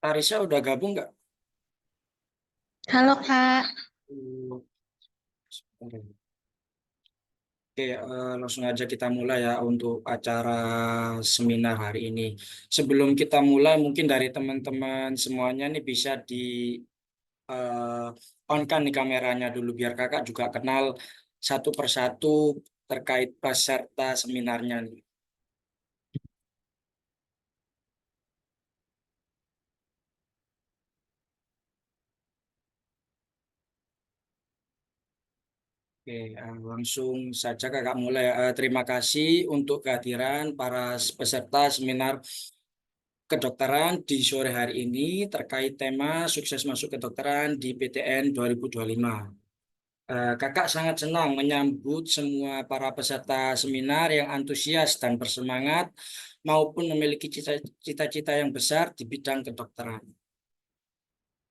Arisa udah gabung nggak? Halo Kak, Hmm, sebentar ya. Oke, langsung aja kita mulai ya untuk acara seminar hari ini. Sebelum kita mulai, mungkin dari teman-teman semuanya nih bisa di on-kan nih kameranya dulu biar kakak juga kenal satu persatu terkait peserta seminarnya nih. Oke, langsung saja kakak mulai. Terima kasih untuk kehadiran para peserta seminar kedokteran di sore hari ini terkait tema sukses masuk kedokteran di PTN 2025. Kakak sangat senang menyambut semua para peserta seminar yang antusias dan bersemangat maupun memiliki cita-cita yang besar di bidang kedokteran.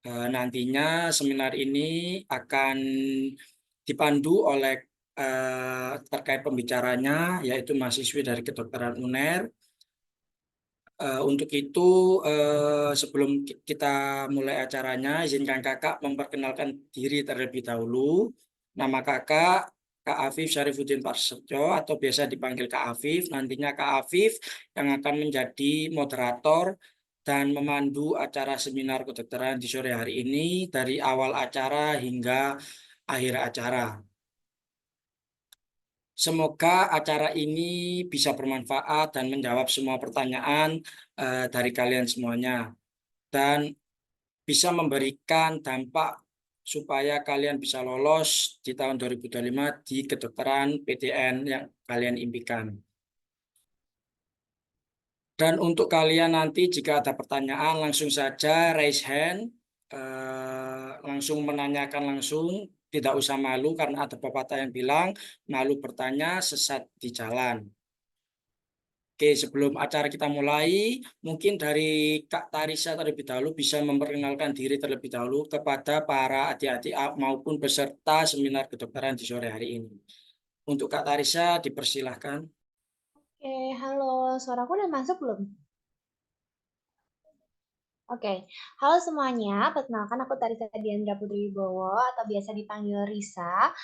Nantinya seminar ini akan dipandu oleh terkait pembicaranya yaitu mahasiswi dari kedokteran UNER. Untuk itu, sebelum kita mulai acaranya, izinkan kakak memperkenalkan diri terlebih dahulu. Nama kakak, Kak Afif Syarifuddin Prasetyo atau biasa dipanggil Kak Afif. Nantinya Kak Afif yang akan menjadi moderator dan memandu acara seminar kedokteran di sore hari ini dari awal acara hingga akhir acara. Semoga acara ini bisa bermanfaat dan menjawab semua pertanyaan dari kalian semuanya dan bisa memberikan dampak supaya kalian bisa lolos di tahun 2025 di kedokteran PTN yang kalian impikan. Dan untuk kalian nanti jika ada pertanyaan langsung saja raise hand, langsung menanyakan langsung, tidak usah malu karena ada pepatah yang bilang malu bertanya sesat di jalan. Oke, sebelum acara kita mulai, mungkin dari Kak Tarisa terlebih dahulu bisa memperkenalkan diri terlebih dahulu kepada para adik-adik maupun peserta seminar kedokteran di sore hari ini. Untuk Kak Tarisa, dipersilahkan. oke, halo, suaraku udah masuk belum? Oke, halo semuanya, perkenalkan aku Tarisa Diandra Putri Wibowo atau biasa dipanggil Risa.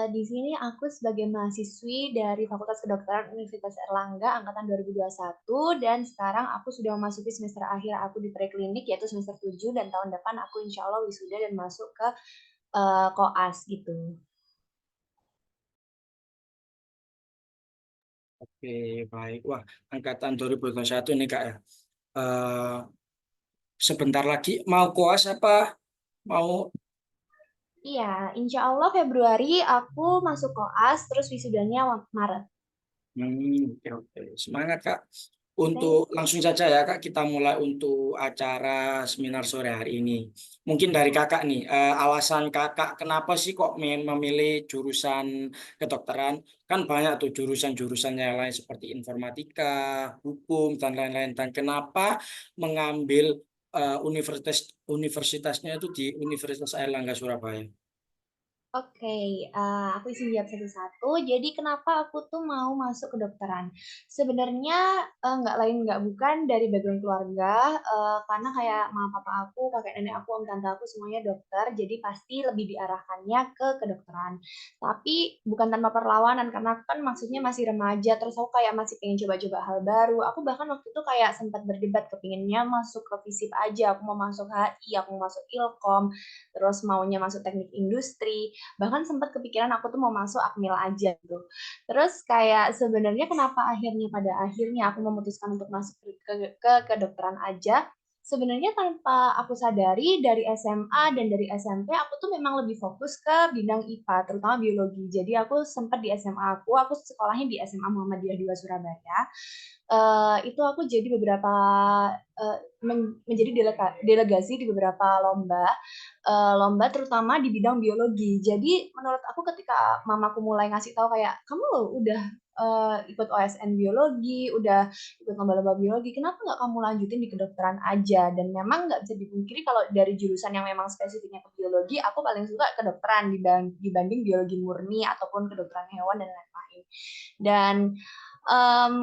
Di sini aku sebagai mahasiswi dari Fakultas Kedokteran Universitas Erlangga angkatan 2021 dan sekarang aku sudah memasuki semester akhir aku di preklinik yaitu semester 7 dan tahun depan aku insya Allah wisuda dan masuk ke koas gitu. Oke, baik. Wah, angkatan 2021 nih Kak ya. Eh, Sebentar lagi mau koas apa? Mau. Iya, insya Allah Februari aku masuk koas terus wisudanya Maret. Oke, oke. Semangat, Kak. Thank Untuk langsung saja ya, Kak, kita mulai untuk acara seminar sore hari ini. Mungkin dari Kakak nih, alasan Kakak kenapa sih kok memilih jurusan kedokteran? Kan banyak tuh jurusan-jurusan yang lain seperti informatika, hukum, dan lain-lain. Dan kenapa mengambil universitasnya itu di Universitas Airlangga Surabaya? Oke, aku isi jawab satu-satu. Jadi kenapa aku tuh mau masuk kedokteran? Sebenarnya nggak lain nggak bukan dari background keluarga, karena kayak mama papa aku, kakek nenek aku, om tante aku semuanya dokter, jadi pasti lebih diarahkannya ke kedokteran. Tapi bukan tanpa perlawanan, karena aku kan maksudnya masih remaja, terus aku kayak masih pengen coba-coba hal baru. Aku bahkan waktu itu kayak sempat berdebat kepinginnya masuk ke FISIP aja, aku mau masuk HI, aku mau masuk Ilkom, terus maunya masuk teknik industri bahkan sempat kepikiran aku tuh mau masuk Akmil aja gitu. Terus kayak sebenarnya kenapa pada akhirnya aku memutuskan untuk masuk ke kedokteran aja, sebenarnya tanpa aku sadari dari SMA dan dari SMP aku tuh memang lebih fokus ke bidang IPA terutama biologi. Jadi aku sempat di SMA aku sekolahnya di SMA Muhammadiyah 2 Surabaya. Itu aku jadi beberapa menjadi delegasi di beberapa lomba terutama di bidang biologi. Jadi menurut aku ketika mamaku mulai ngasih tahu kayak kamu udah ikut OSN biologi, udah ikut lomba-lomba biologi, kenapa nggak kamu lanjutin di kedokteran aja? Dan memang nggak bisa dipungkiri kalau dari jurusan yang memang spesifiknya ke biologi, aku paling suka kedokteran dibanding biologi murni ataupun kedokteran hewan dan lain-lain. Dan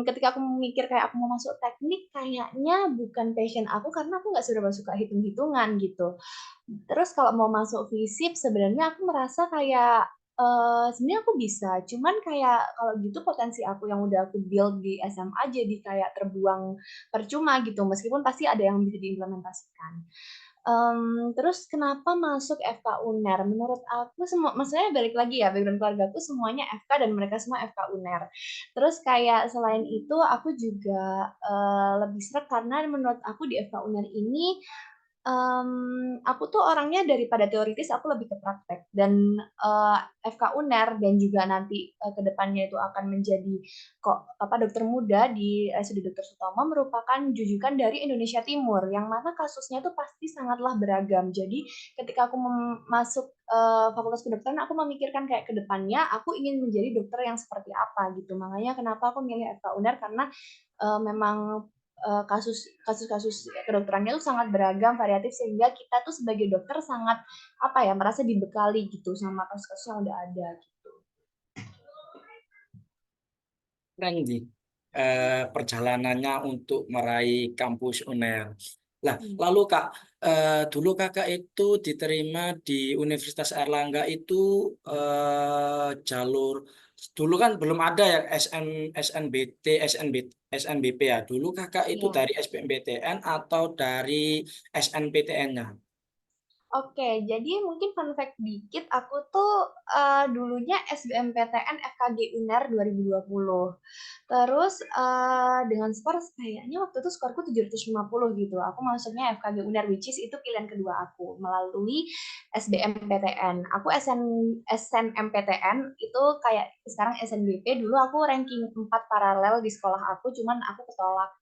ketika aku mikir kayak aku mau masuk teknik, kayaknya bukan passion aku karena aku nggak seberapa suka hitung-hitungan gitu. Terus kalau mau masuk FISIP sebenarnya aku merasa kayak, sebenarnya aku bisa, cuman kayak kalau gitu potensi aku yang udah aku build di SMA jadi kayak terbuang percuma gitu, meskipun pasti ada yang bisa diimplementasikan. Terus kenapa masuk FK UNER? Menurut aku semua maksudnya balik lagi ya, background keluargaku semuanya FK dan mereka semua FK UNER. Terus kayak selain itu aku juga, lebih sreg karena menurut aku di FK UNER ini aku tuh orangnya daripada teoritis aku lebih ke praktek dan, FK UNER dan juga nanti, ke depannya itu akan menjadi dokter muda di RSUD Dr. Sutomo merupakan jujukan dari Indonesia Timur, yang mana kasusnya tuh pasti sangatlah beragam. Jadi ketika aku masuk, fakultas kedokteran aku memikirkan kayak ke depannya aku ingin menjadi dokter yang seperti apa gitu. Makanya kenapa aku milih FK UNER karena, memang kasus-kasus kedokterannya tuh sangat beragam, variatif sehingga kita tuh sebagai dokter sangat apa ya, merasa dibekali gitu sama kasus-kasus yang udah ada gitu. Keren sih, perjalanannya untuk meraih kampus UNER. Lah, Hmm. lalu Kak, dulu Kakak itu diterima di Universitas Airlangga itu jalur dulu kan belum ada ya SNBT, SNBP ya. Dulu Kakak itu Iya. dari SBMPTN atau dari SNPTN-nya? Oke, jadi mungkin fun fact dikit, aku tuh, dulunya SBMPTN FKG UNER 2020. Terus, dengan skor kayaknya waktu itu skorku 750 gitu, aku masuknya FKG UNER, which is itu pilihan kedua aku, melalui SBMPTN. Aku SNMPTN itu kayak sekarang SNBP, dulu aku ranking 4 paralel di sekolah aku, cuman aku ketolak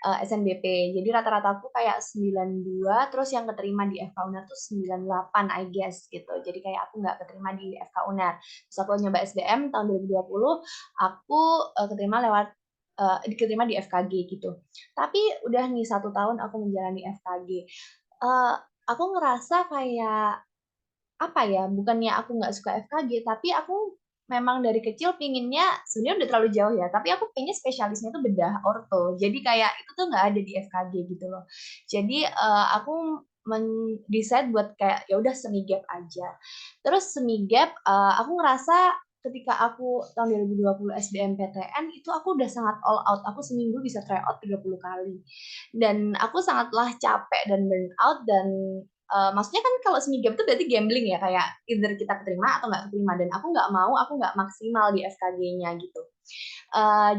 SNBP. Jadi rata-rata aku kayak 92, terus yang keterima di FK UNER tuh 98 I guess gitu. Jadi kayak aku nggak keterima di FK UNER. Terus aku nyoba SBM tahun 2020, aku keterima di FKG gitu. Tapi udah nih 1 tahun aku menjalani FKG. Aku ngerasa kayak apa ya, bukannya aku nggak suka FKG, tapi aku memang dari kecil pinginnya sebenarnya udah terlalu jauh ya, tapi aku pengen spesialisnya tuh bedah orto. Jadi kayak itu tuh nggak ada di FKG gitu loh. Jadi aku decide buat kayak ya udah semi gap aja. Terus semi gap, aku ngerasa ketika aku tahun 2020 SBMPTN itu aku udah sangat all out. Aku seminggu bisa try out 30 kali. Dan aku sangatlah capek dan burn out dan maksudnya kan kalau semi gap itu berarti gambling ya kayak either kita keterima atau nggak keterima dan aku nggak mau aku nggak maksimal di FKG-nya gitu.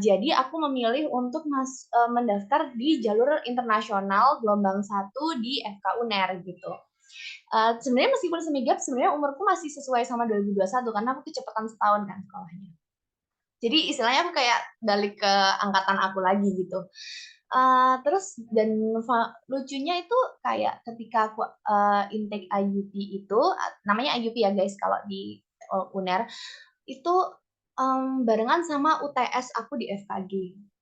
Jadi aku memilih untuk mendaftar di jalur internasional gelombang 1 di FK UNER gitu. Sebenarnya meskipun semi gap sebenarnya umurku masih sesuai sama 2021 karena aku kecepatan setahun kan sekolahnya. Jadi istilahnya aku kayak balik ke angkatan aku lagi gitu. Terus dan lucunya itu kayak ketika aku intake IUP itu, namanya IUP ya guys kalau di UNER, itu barengan sama UTS aku di FKG.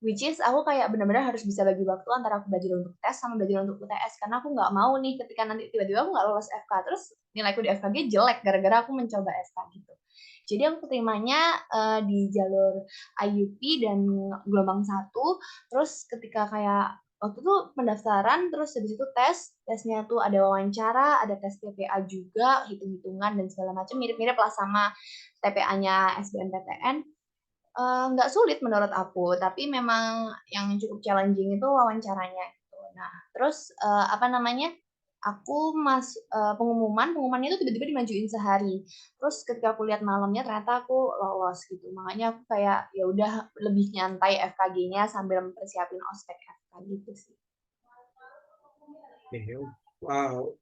Which is aku kayak benar-benar harus bisa bagi waktu antara aku belajar untuk tes sama belajar untuk UTS karena aku nggak mau nih ketika nanti tiba-tiba aku nggak lolos FK terus nilaiku di FKG jelek gara-gara aku mencoba FK gitu. Jadi aku keterimanya di jalur IUP dan gelombang 1. Terus ketika kayak waktu itu pendaftaran, terus habis itu tesnya tuh ada wawancara, ada tes TPA juga, hitung-hitungan dan segala macam, mirip-mirip lah sama TPA-nya SBMPTN. Nggak sulit menurut aku, tapi memang yang cukup challenging itu wawancaranya gitu. Nah, terus apa namanya? Pengumumannya itu tiba-tiba dimajuin sehari. Terus ketika aku lihat malamnya ternyata aku lolos gitu. Makanya aku kayak ya udah lebih nyantai FKG-nya sambil mempersiapin ospek FK gitu sih. Oke, wow,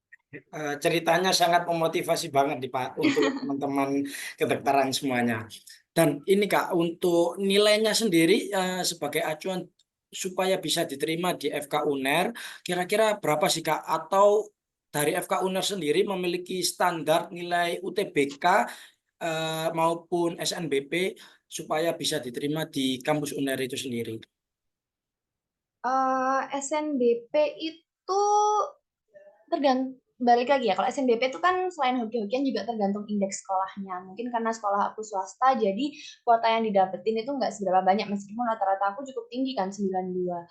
ceritanya sangat memotivasi banget nih Pak untuk teman-teman kedokteran semuanya. Dan ini Kak, untuk nilainya sendiri sebagai acuan supaya bisa diterima di FK UNER, kira-kira berapa sih Kak? Atau dari FK UNER sendiri memiliki standar nilai UTBK maupun SNBP supaya bisa diterima di kampus UNER itu sendiri? SNBP itu tergantung balik lagi ya, kalau SNBP itu kan selain hoki-hokian juga tergantung indeks sekolahnya. Mungkin karena sekolah aku swasta, jadi kuota yang didapetin itu nggak seberapa banyak, meskipun rata-rata aku cukup tinggi kan, 92.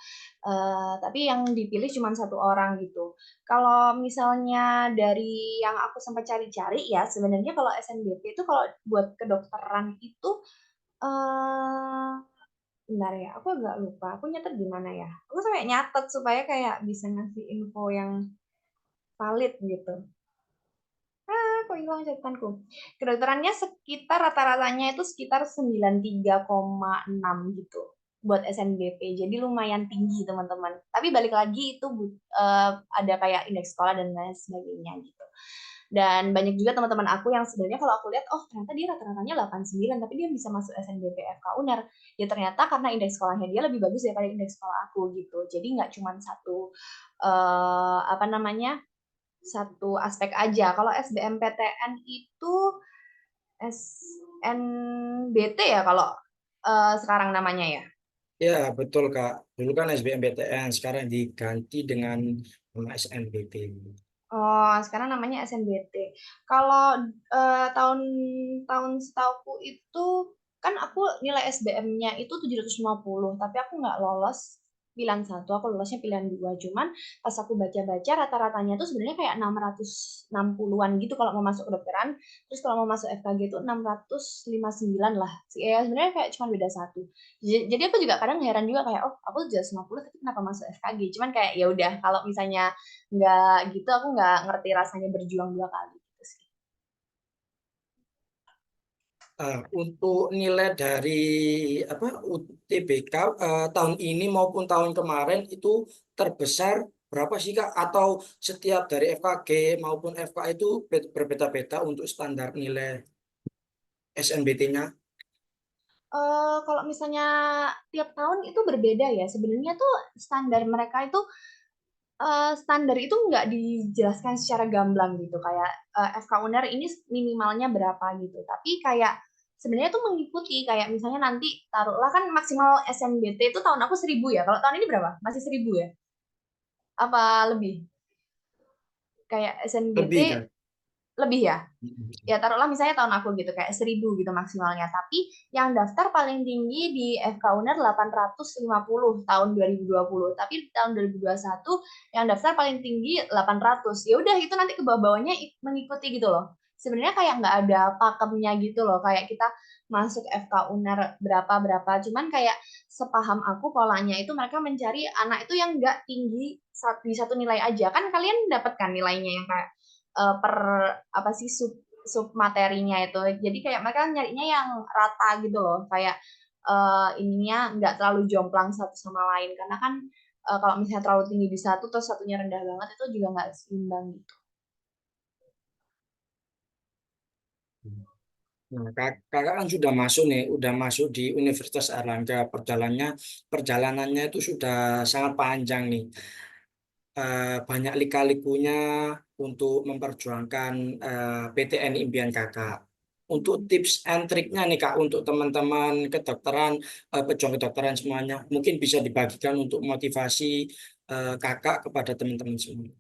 Tapi yang dipilih cuma satu orang gitu. Kalau misalnya dari yang aku sempat cari-cari ya, sebenarnya kalau SNBP itu kalau buat kedokteran itu, eh bentar ya, aku agak lupa. Aku nyatet di mana ya? Aku sampai nyatet supaya kayak bisa ngasih info yang valid gitu. Kok hilang catatanku? Kedokterannya sekitar rata-ratanya itu sekitar 93,6 gitu buat SNBP. Jadi lumayan tinggi teman-teman. Tapi balik lagi itu ada kayak indeks sekolah dan lain sebagainya gitu. Dan banyak juga teman-teman aku yang sebenarnya kalau aku lihat, oh ternyata dia rata-ratanya 89, tapi dia bisa masuk SNBP FK UNER. Ya ternyata karena indeks sekolahnya dia lebih bagus daripada indeks sekolah aku gitu. Jadi nggak cuma satu apa namanya, satu aspek aja. Kalau SBMPTN itu SNBT ya kalau sekarang namanya ya. Ya, betul Kak. Dulu kan SBMPTN, sekarang diganti dengan nama SNBT. Oh, sekarang namanya SNBT. Kalau tahun tahun setauku itu kan aku nilai SBM-nya itu 750, tapi aku nggak lolos pilihan satu, aku lolosnya pilihan dua. Cuman pas aku baca-baca rata-ratanya tuh sebenarnya kayak 660-an gitu kalau mau masuk kedokteran. Terus kalau mau masuk FKG itu 659 lah. Ya sebenarnya kayak cuma beda satu. Jadi aku juga kadang heran juga kayak, oh aku 750 tapi kenapa masuk FKG? Cuman kayak ya udah kalau misalnya nggak gitu aku nggak ngerti rasanya berjuang dua kali gitu sih. Untuk nilai dari apa UTBK tahun ini maupun tahun kemarin itu terbesar berapa sih Kak? Atau setiap dari FKG maupun FK itu berbeda-beda untuk standar nilai SNBT-nya? Kalau misalnya tiap tahun itu berbeda ya. Sebenarnya tuh standar mereka itu standar itu nggak dijelaskan secara gamblang gitu. Kayak FK UNER ini minimalnya berapa gitu. Tapi kayak sebenarnya tuh mengikuti kayak misalnya nanti taruhlah kan maksimal SNBT itu tahun aku 1.000 ya. Kalau tahun ini berapa? Masih 1.000 ya? Apa lebih? Kayak SNBT Lebih kan? lebih ya? Ya taruhlah misalnya tahun aku gitu kayak 1.000 gitu maksimalnya, tapi yang daftar paling tinggi di FK UNER 850 tahun 2020, tapi tahun 2021 yang daftar paling tinggi 800. Ya udah itu nanti ke bawah-bawahnya mengikuti gitu loh. Sebenarnya kayak nggak ada pakemnya gitu loh, kayak kita masuk FK UNER berapa berapa, cuman kayak sepaham aku polanya itu mereka mencari anak itu yang nggak tinggi di satu nilai aja. Kan kalian dapatkan nilainya yang kayak per apa sih sub materinya itu. Jadi kayak mereka nyarinya yang rata gitu loh, kayak ininya nggak terlalu jomplang satu sama lain. Karena kan kalau misalnya terlalu tinggi di satu terus satunya rendah banget itu juga nggak seimbang gitu. Nah, kakak kan sudah masuk nih, udah masuk di Universitas Airlangga. Perjalanannya itu sudah sangat panjang nih. Banyak lika-likunya untuk memperjuangkan PTN impian kakak. Untuk tips and triknya nih kak, untuk teman-teman kedokteran, pejuang kedokteran semuanya, mungkin bisa dibagikan untuk motivasi kakak kepada teman-teman semua.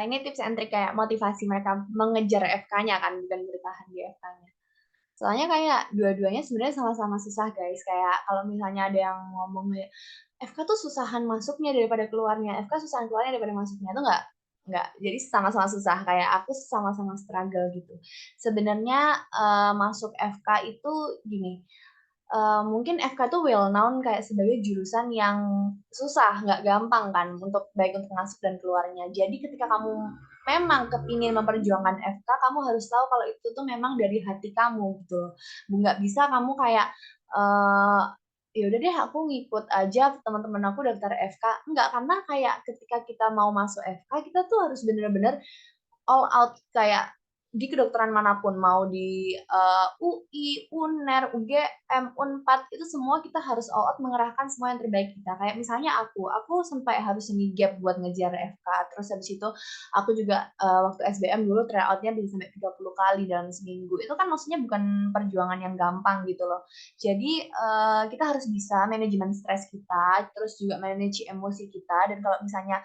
Ini tips and trick kayak motivasi mereka mengejar FK-nya kan, bukan bertahan di FK-nya. Soalnya kayak dua-duanya sebenarnya sama-sama susah guys. Kayak kalau misalnya ada yang ngomong kayak FK tuh susahan masuknya daripada keluarnya, FK susahan keluarnya daripada masuknya, itu nggak. Jadi sama-sama susah. Kayak aku sama-sama struggle gitu. Sebenarnya masuk FK itu gini, mungkin FK tuh well known kayak sebagai jurusan yang susah, nggak gampang kan untuk baik untuk masuk dan keluarnya. Jadi ketika kamu memang kepingin memperjuangkan FK, kamu harus tahu kalau itu tuh memang dari hati kamu gitu. Nggak bisa kamu kayak uh, ya udah deh aku ngikut aja teman-teman aku daftar FK. Enggak, karena kayak ketika kita mau masuk FK, kita tuh harus bener-bener all out kayak di kedokteran manapun, mau di UI, UNER, UGM, Unpad, itu semua kita harus all out mengerahkan semua yang terbaik kita. Kayak misalnya aku sampai harus semi gap buat ngejar FK. Terus habis itu aku juga waktu SBM dulu tryoutnya bisa sampai 30 kali dalam seminggu. Itu kan maksudnya bukan perjuangan yang gampang gitu loh. Jadi kita harus bisa manajemen stres kita, terus juga manage emosi kita. Dan kalau misalnya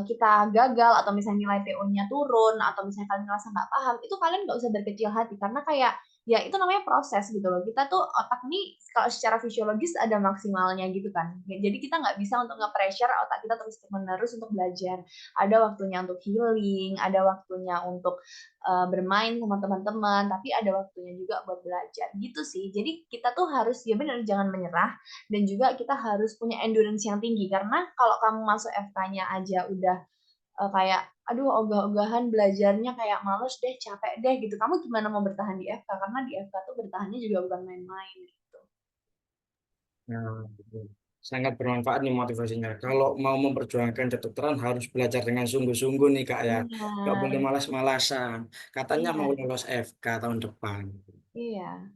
kita gagal atau misalnya nilai TO-nya turun atau misalnya kalian ngerasa nggak paham, itu kalian nggak usah berkecil hati karena kayak ya itu namanya proses gitu loh. Kita tuh otak nih kalau secara fisiologis ada maksimalnya gitu kan. Jadi kita nggak bisa untuk nge-pressure otak kita terus menerus untuk belajar. Ada waktunya untuk healing, ada waktunya untuk bermain sama teman-teman, tapi ada waktunya juga buat belajar gitu sih. Jadi kita tuh harus ya benar jangan menyerah dan juga kita harus punya endurance yang tinggi karena kalau kamu masuk FK-nya aja udah kayak aduh ogah-ogahan belajarnya kayak males deh capek deh gitu kamu gimana mau bertahan di FK karena di FK tuh bertahannya juga bukan main-main gitu. Nah, sangat bermanfaat nih motivasinya. Kalau mau memperjuangkan kedokteran harus belajar dengan sungguh-sungguh nih Kak ya. Nggak boleh Benar. malas-malasan. Katanya mau Iya. lolos FK tahun depan. Iya.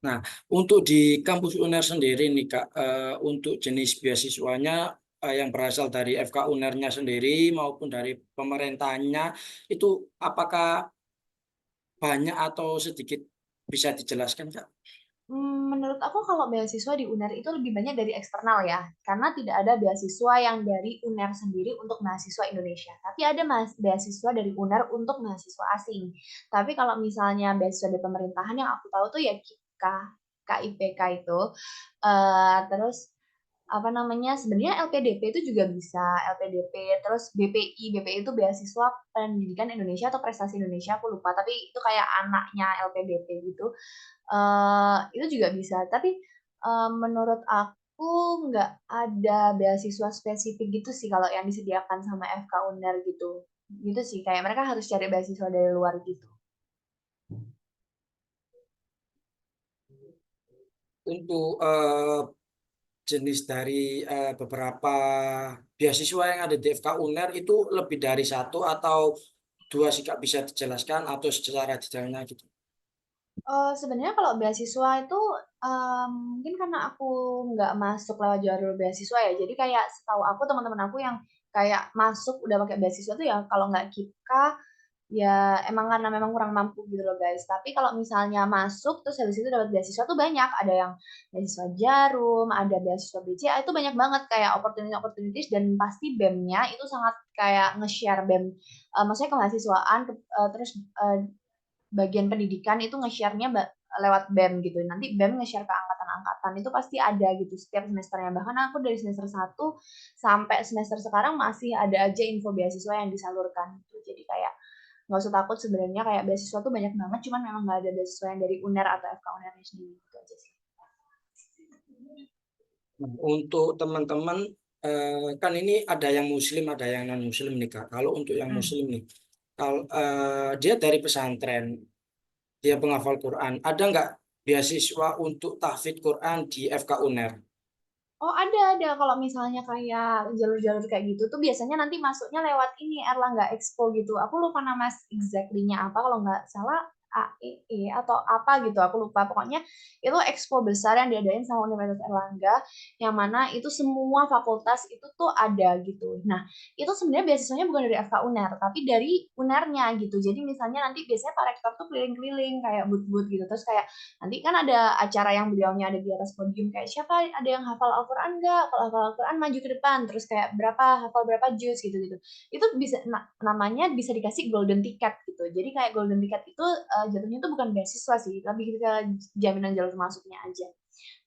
Nah, untuk di kampus UNER sendiri nih Kak, untuk jenis beasiswanya yang berasal dari FK UNER-nya sendiri maupun dari pemerintahnya itu apakah banyak atau sedikit bisa dijelaskan Kak? Menurut aku kalau beasiswa di UNER itu lebih banyak dari eksternal ya, karena tidak ada beasiswa yang dari UNER sendiri untuk mahasiswa Indonesia. Tapi ada beasiswa dari UNER untuk mahasiswa asing. Tapi kalau misalnya beasiswa dari pemerintahan yang aku tahu tuh ya KIPK, KIPK itu, terus apa namanya sebenarnya LPDP itu juga bisa LPDP terus BPI itu beasiswa pendidikan Indonesia atau prestasi Indonesia aku lupa tapi itu kayak anaknya LPDP gitu itu juga bisa tapi menurut aku nggak ada beasiswa spesifik gitu sih kalau yang disediakan sama FK Uner gitu gitu sih kayak mereka harus cari beasiswa dari luar gitu. Untuk jenis dari beberapa beasiswa yang ada di FK UNER itu lebih dari satu atau dua sih Kak bisa dijelaskan atau secara detailnya gitu. Sebenarnya kalau beasiswa itu mungkin karena aku nggak masuk lewat jalur beasiswa ya, jadi kayak setahu aku teman-teman aku yang kayak masuk udah pakai beasiswa tuh ya kalau nggak KIPKA ya emang karena memang kurang mampu gitu loh guys. Tapi kalau misalnya masuk terus habis itu dapat beasiswa tuh banyak. Ada yang beasiswa Jarum, ada beasiswa BCA itu banyak banget kayak opportunities dan pasti BEM-nya itu sangat kayak nge-share BEM. Maksudnya kemahasiswaan terus bagian pendidikan itu nge-share-nya lewat BEM gitu. Nanti BEM nge-share ke angkatan-angkatan itu pasti ada gitu setiap semesternya. Bahkan aku dari semester 1 sampai semester sekarang masih ada aja info beasiswa yang disalurkan gitu. Jadi kayak nggak usah takut sebenarnya kayak beasiswa tuh banyak banget, cuman memang nggak ada beasiswa yang dari UNER atau FK UNER sendiri gitu aja sih. Nah, untuk teman-teman kan ini ada yang muslim ada yang non muslim nih Kak. Kalau untuk yang Hmm. muslim nih, kalau dia dari pesantren, dia penghafal Quran, ada nggak beasiswa untuk tahfidz Quran di FK UNER? Oh ada. Kalau misalnya kayak jalur-jalur kayak gitu tuh biasanya nanti masuknya lewat ini Erlangga Expo gitu. Aku lupa nama exactly-nya apa kalau nggak salah AEE atau apa gitu. Aku lupa. Pokoknya itu expo besar yang diadain sama Universitas Erlangga yang mana itu semua fakultas itu tuh ada gitu. Nah, itu sebenarnya beasiswanya bukan dari FK UNER, tapi dari UNER-nya gitu. Jadi misalnya nanti biasanya Pak Rektor tuh keliling-keliling kayak booth-booth gitu. Terus kayak nanti kan ada acara yang beliaunya ada di atas podium kayak siapa ada yang hafal Al-Quran nggak? Kalau hafal Al-Quran maju ke depan terus kayak berapa hafal berapa juz gitu gitu. Itu bisa namanya bisa dikasih golden ticket gitu. Jadi kayak golden ticket itu jatuhnya itu bukan beasiswa sih, lebih ke jaminan jalur masuknya aja.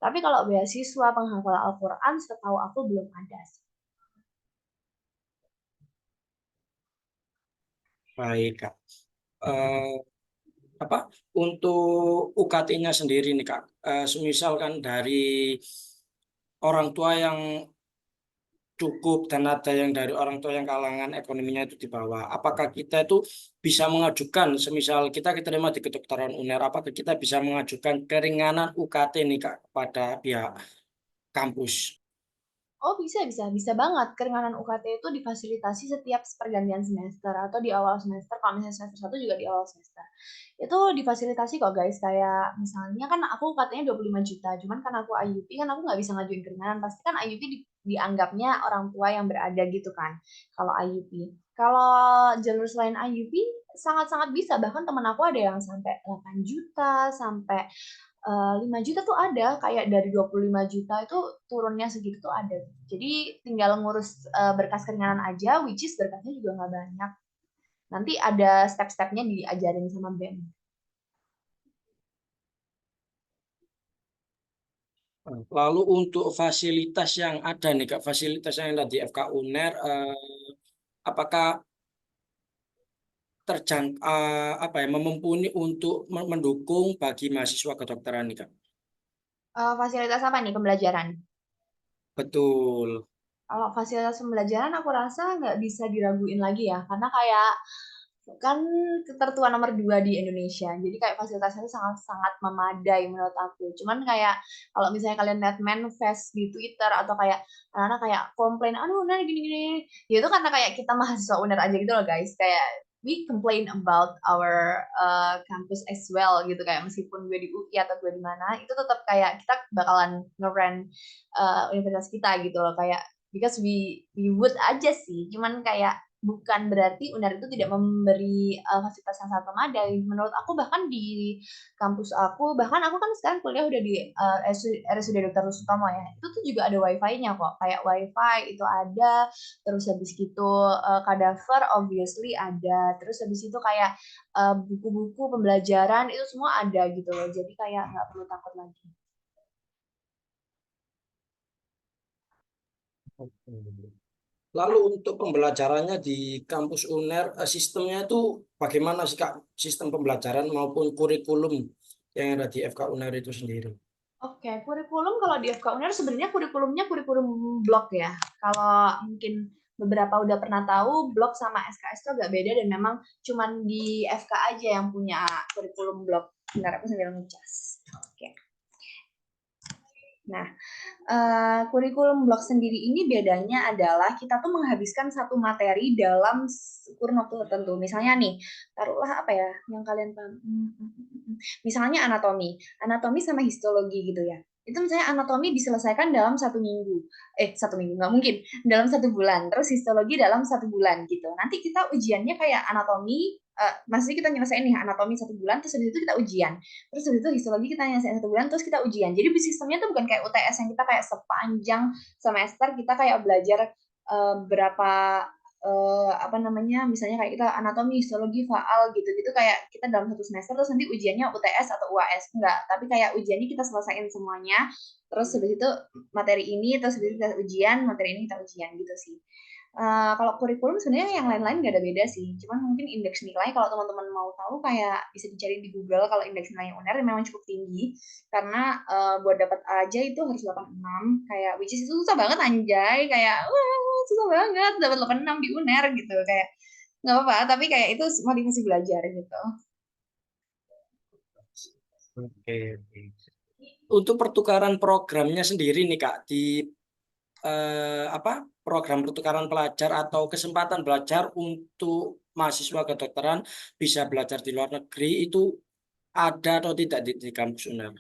Tapi kalau beasiswa penghafal Al-Quran setahu aku belum ada sih. Baik Kak. Eh, apa untuk UKT-nya sendiri nih Kak, semisal kan dari orang tua yang cukup dan ada yang dari orang tua yang kalangan ekonominya itu di bawah. Apakah kita itu bisa mengajukan, semisal kita diterima di kedokteran UNER, apakah kita bisa mengajukan keringanan UKT nih Kak kepada pihak kampus? Oh, bisa banget. Keringanan UKT itu difasilitasi setiap pergantian semester atau di awal semester, kalau misalnya semester 1 juga di awal semester. Itu difasilitasi kok guys, kayak misalnya kan aku UKT-nya 25 juta, cuman kan aku IUP kan aku nggak bisa ngajuin keringanan, pasti kan IUP dianggapnya orang tua yang berada gitu kan, kalau IUP. Kalau jalur selain IUP, sangat-sangat bisa, bahkan temen aku ada yang sampai 8 juta, sampai 5 juta tuh ada, kayak dari 25 juta itu turunnya segitu tuh ada. Jadi tinggal ngurus berkas keringanan aja, which is berkasnya juga nggak banyak. Nanti ada step-stepnya diajarin sama BEM. Lalu untuk fasilitas yang ada nih Kak, fasilitas yang ada di FK UNER, apakah apa ya, memumpuni untuk mendukung bagi mahasiswa kedokteran nih Kak? Fasilitas apa nih pembelajaran? Betul. Kalau fasilitas pembelajaran aku rasa nggak bisa diraguin lagi ya, karena kayak kan ketertua nomor 2 di Indonesia. Jadi kayak fasilitasnya itu sangat-sangat memadai menurut aku. Cuman kayak kalau misalnya kalian lihat manifest di Twitter atau kayak anak-anak kayak komplain, aduh UNER gini-gini. Ya itu karena kayak kita mahasiswa UNER aja gitu loh guys. Kayak we complain about our campus as well gitu, kayak meskipun gue di UI atau gue di mana itu tetap kayak kita bakalan nge-rent universitas kita gitu loh, kayak because we would aja sih, cuman kayak bukan berarti UNER itu tidak memberi fasilitas yang sangat memadai. Menurut aku bahkan di kampus aku, bahkan aku kan sekarang kuliah udah di RSUD Dr. Sutomo ya, itu tuh juga ada wifi-nya kok, kayak wifi itu ada, terus habis gitu kadaver obviously ada, terus habis itu kayak buku-buku pembelajaran itu semua ada gitu loh, jadi kayak nggak perlu takut lagi. Oke. Lalu untuk pembelajarannya di kampus UNER, sistemnya itu bagaimana sih Kak? Sistem pembelajaran maupun kurikulum yang ada di FK UNER itu sendiri. Oke, kurikulum kalau di FK UNER sebenarnya kurikulumnya kurikulum blok ya. Kalau mungkin beberapa udah pernah tahu, blok sama SKS itu agak beda dan memang cuman di FK aja yang punya kurikulum blok. Bentar, aku sambil ngecas. Oke. Nah, kurikulum blok sendiri ini bedanya adalah kita tuh menghabiskan satu materi dalam kurun waktu tertentu. Misalnya nih, taruhlah apa ya yang kalian paham. Misalnya anatomi sama histologi gitu ya. Itu misalnya anatomi diselesaikan dalam 1 minggu. 1 minggu nggak mungkin, dalam 1 bulan. Terus histologi dalam 1 bulan gitu. Nanti kita ujiannya kayak anatomi, maksudnya kita nyelesain nih anatomi 1 bulan, terus habis itu kita ujian. Terus habis itu histologi kita nyelesain 1 bulan, terus kita ujian. Jadi sistemnya tuh bukan kayak UTS yang kita kayak sepanjang semester kita kayak belajar berapa apa namanya, misalnya kayak kita anatomi, histologi, faal gitu-gitu, kayak kita dalam 1 semester terus nanti ujiannya UTS atau UAS, enggak, tapi kayak ujiannya kita selesaiin semuanya, terus habis itu materi ini, terus habis itu kita ujian, materi ini kita ujian gitu sih. Kalau kurikulum sebenarnya yang lain-lain nggak ada beda sih, cuman mungkin indeks nilai kalau teman-teman mau tahu kayak bisa dicari di Google, kalau indeks nilai UNER memang cukup tinggi karena buat dapat A aja itu harus 86, kayak which is itu susah banget anjay, kayak wah susah banget dapat 86 di UNER gitu, kayak nggak apa-apa tapi kayak itu motivasi belajar gitu. Oke, oke. Untuk pertukaran programnya sendiri nih Kak, di apa program pertukaran pelajar atau kesempatan belajar untuk mahasiswa kedokteran bisa belajar di luar negeri itu ada atau tidak di kampus UNER?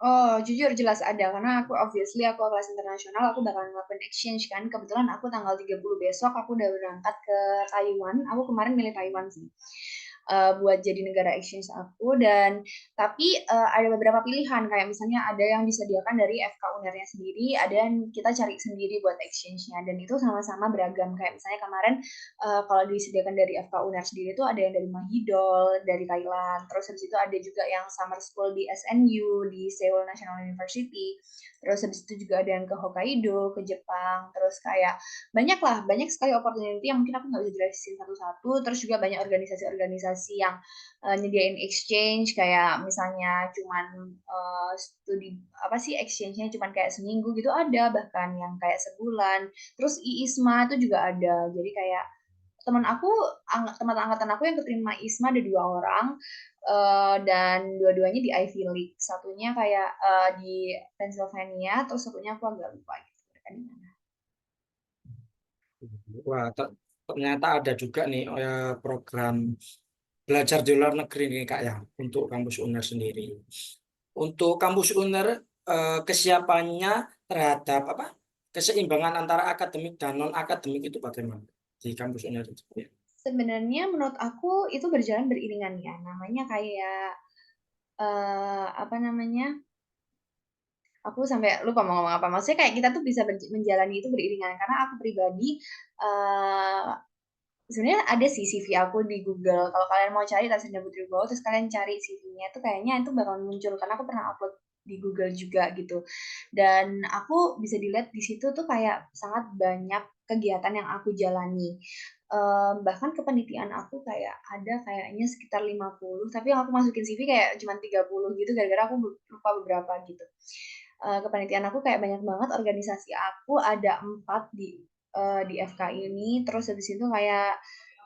Oh, jujur jelas ada karena aku obviously aku kelas internasional, aku bakalan ngelakuin exchange kan. Kebetulan aku tanggal 30 besok aku udah berangkat ke Taiwan. Aku kemarin milih Taiwan sih. Buat jadi negara exchange aku, dan tapi ada beberapa pilihan kayak misalnya ada yang disediakan dari FK UNER-nya sendiri, ada yang kita cari sendiri buat exchange-nya, dan itu sama-sama beragam. Kayak misalnya kemarin kalau disediakan dari FK UNER sendiri itu ada yang dari Mahidol, dari Thailand, terus habis itu ada juga yang summer school di SNU, di Seoul National University, terus habis itu juga ada yang ke Hokkaido, ke Jepang, terus kayak banyak sekali opportunity yang mungkin aku nggak bisa jelasin satu-satu, terus juga banyak organisasi-organisasi yang nyediain exchange, kayak misalnya cuman studi apa sih exchange-nya cuman kayak seminggu gitu, ada bahkan yang kayak sebulan, terus IISMA itu juga ada, jadi kayak teman aku, teman angkatan aku yang keterima ISMA ada 2 orang, dan dua-duanya di Ivy League. Satunya kayak di Pennsylvania, terus satunya aku agak lupa gitu mereka di mana. Wah, ternyata ada juga nih program belajar di luar negeri nih Kak ya untuk kampus UNER sendiri. Untuk kampus UNER kesiapannya terhadap apa keseimbangan antara akademik dan non akademik itu bagaimana di kampus UNER itu? Ya. Sebenarnya menurut aku itu berjalan beriringan ya. Namanya kayak apa namanya? Aku sampai lupa mau ngomong apa. Maksudnya kayak kita tuh bisa menjalani itu beriringan karena aku pribadi eh sebenarnya ada sih CV aku di Google. Kalau kalian mau cari Tasenda Putri Wibowo terus kalian cari CV-nya itu kayaknya itu bakal muncul karena aku pernah upload di Google juga gitu. Dan aku bisa dilihat di situ tuh kayak sangat banyak kegiatan yang aku jalani. Bahkan kepanitiaan aku kayak ada kayaknya sekitar 50, tapi yang aku masukin CV kayak cuma 30 gitu gara-gara aku lupa beberapa gitu. Kepanitiaan aku kayak banyak banget, organisasi aku ada 4 di FK ini, terus habis itu kayak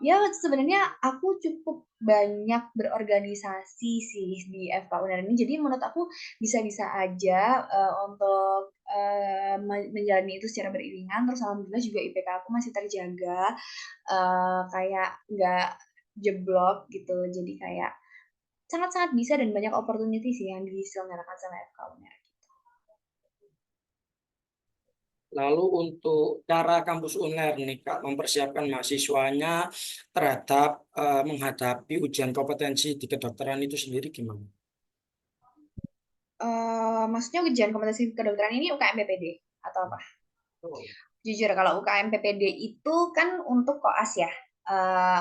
ya sebenarnya aku cukup banyak berorganisasi sih di FK UNER ini. Jadi menurut aku bisa-bisa aja untuk menjalani itu secara beriringan. Terus alhamdulillah juga IPK aku masih terjaga, kayak nggak jeblok gitu. Jadi kayak sangat-sangat bisa dan banyak opportunity sih yang diselenggarakan sama FK UNER. Lalu untuk cara kampus UNER nih Kak mempersiapkan mahasiswanya terhadap menghadapi ujian kompetensi di kedokteran itu sendiri gimana? Maksudnya ujian kompetensi kedokteran ini UKM PPD atau apa? Jujur kalau UKM PPD itu kan untuk koas ya,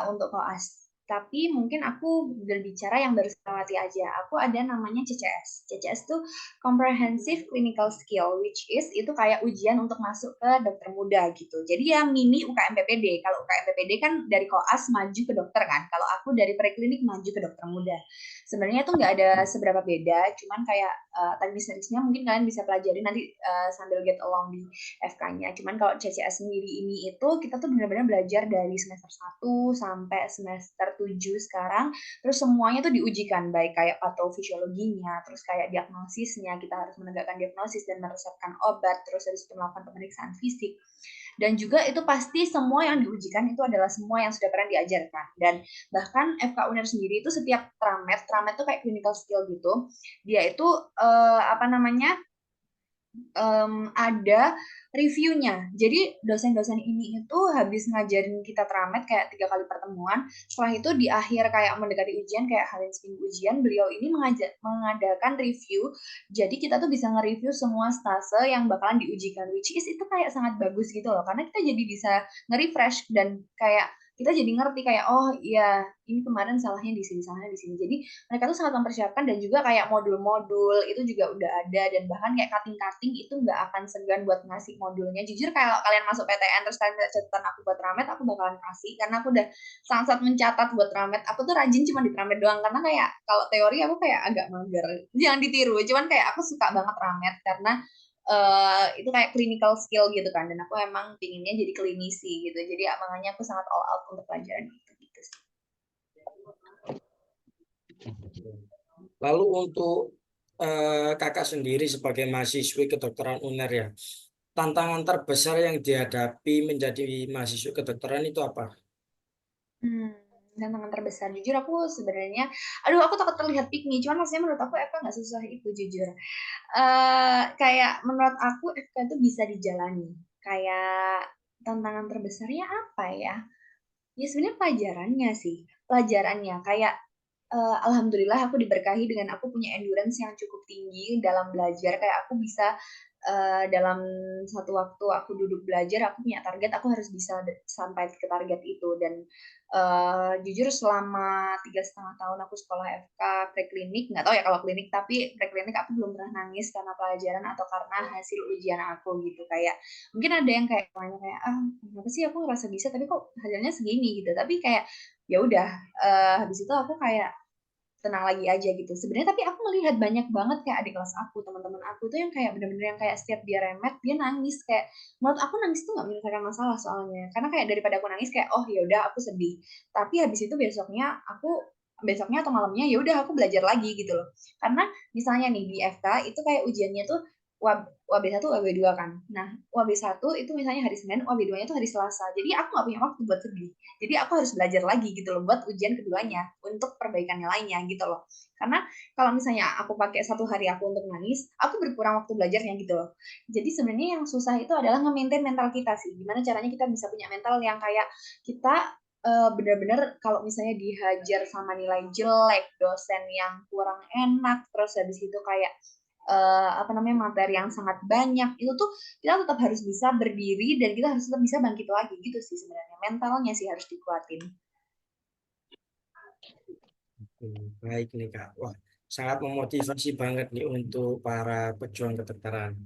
untuk koas. Tapi mungkin aku berbicara yang baru saya lewati aja. Aku ada namanya CCS. CCS itu Comprehensive Clinical Skill, which is itu kayak ujian untuk masuk ke dokter muda gitu. Jadi ya mini UKM PPD. Kalau UKM PPD kan dari koas maju ke dokter kan. Kalau aku dari preklinik maju ke dokter muda. Sebenarnya itu nggak ada seberapa beda, cuman kayak teknis-teknisnya mungkin kalian bisa pelajari nanti sambil get along di FK-nya. Cuman kalau CCS sendiri ini itu kita tuh benar-benar belajar dari semester 1 sampai semester 7 sekarang. Terus semuanya tuh diujikan, baik kayak patofisiologinya, terus kayak diagnosisnya, kita harus menegakkan diagnosis dan meresepkan obat, terus habis itu melakukan pemeriksaan fisik. Dan juga itu pasti semua yang diujikan itu adalah semua yang sudah pernah diajarkan. Dan bahkan FK UNER sendiri itu setiap tramet itu kayak clinical skill gitu. Dia itu apa namanya ada reviewnya. Jadi dosen-dosen ini itu habis ngajarin kita tramet kayak 3 kali pertemuan. Setelah itu di akhir kayak mendekati ujian kayak hari seminggu ujian, beliau ini mengadakan review. Jadi kita tuh bisa nge-review semua stase yang bakalan diujikan, which is itu kayak sangat bagus gitu loh. Karena kita jadi bisa nge-refresh dan kayak kita jadi ngerti kayak oh iya ini kemarin salahnya di sini, salahnya di sini. Jadi mereka tuh sangat mempersiapkan dan juga kayak modul-modul itu juga udah ada dan bahkan kayak cutting-cutting itu nggak akan segan buat ngasih modulnya. Jujur kalau kalian masuk PTN terus kalian minta catatan aku buat Ramet, aku bakalan kasih karena aku udah sangat-sangat mencatat buat Ramet. Aku tuh rajin cuma di Ramet doang karena kayak kalau teori aku kayak agak mager. Jangan ditiru, cuman kayak aku suka banget Ramet karena itu kayak clinical skill gitu kan dan aku emang pinginnya jadi klinisi gitu jadi ya, makanya aku sangat all out untuk pelajaran itu gitu sih. Lalu untuk kakak sendiri sebagai mahasiswi kedokteran UNER ya, tantangan terbesar yang dihadapi menjadi mahasiswa kedokteran itu apa? Hmm, tantangan terbesar jujur aku sebenarnya aduh aku takut terlihat pick me cuman maksudnya menurut aku FK nggak susah itu jujur. Kayak menurut aku FK itu bisa dijalani kayak tantangan terbesarnya apa ya ya sebenarnya pelajarannya sih pelajarannya kayak alhamdulillah aku diberkahi dengan aku punya endurance yang cukup tinggi dalam belajar kayak aku bisa dalam satu waktu aku duduk belajar aku punya target aku harus bisa sampai ke target itu dan jujur selama 3,5 tahun aku sekolah FK preklinik nggak tahu ya kalau klinik tapi preklinik aku belum pernah nangis karena pelajaran atau karena hasil ujian aku gitu kayak mungkin ada yang kayak tanya kayak ah kenapa sih aku ngerasa bisa tapi kok hasilnya segini gitu tapi kayak ya udah habis itu aku kayak tenang lagi aja gitu. Sebenarnya tapi aku melihat banyak banget kayak adik kelas aku, teman-teman aku tuh yang kayak bener-bener yang kayak setiap dia remet dia nangis kayak menurut aku nangis tuh nggak menyelesaikan masalah soalnya. Karena kayak daripada aku nangis kayak oh ya udah aku sedih. Tapi habis itu besoknya atau malamnya ya udah aku belajar lagi gitu loh. Karena misalnya nih di FK itu kayak ujiannya tuh UAB 1, UAB 2 kan. Nah, UAB 1 itu misalnya hari Senin, UAB 2-nya itu hari Selasa. Jadi aku nggak punya waktu buat sedih. Jadi aku harus belajar lagi gitu loh buat ujian keduanya untuk perbaikan nilainya gitu loh. Karena kalau misalnya aku pakai 1 hari aku untuk nangis, aku berkurang waktu belajarnya gitu loh. Jadi sebenarnya yang susah itu adalah nge-maintain mental kita sih. Gimana caranya kita bisa punya mental yang kayak kita benar-benar kalau misalnya dihajar sama nilai jelek, dosen yang kurang enak, terus habis itu kayak apa namanya materi yang sangat banyak itu tuh kita tetap harus bisa berdiri dan kita harus tetap bisa bangkit lagi gitu sih sebenarnya mentalnya sih harus dikuatin. Baik nih Kak. Wah, sangat memotivasi banget nih untuk para pejuang kedokteran.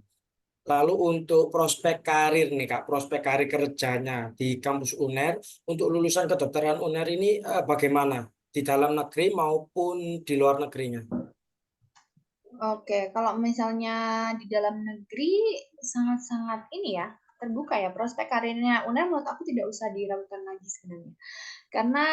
Lalu untuk prospek karir nih Kak, prospek karir kerjanya di kampus UNER, untuk lulusan kedokteran UNER ini bagaimana? Di dalam negeri maupun di luar negerinya? Oke, kalau misalnya di dalam negeri sangat-sangat ini ya terbuka ya prospek karirnya UNER menurut aku tidak usah diragukan lagi sebenarnya karena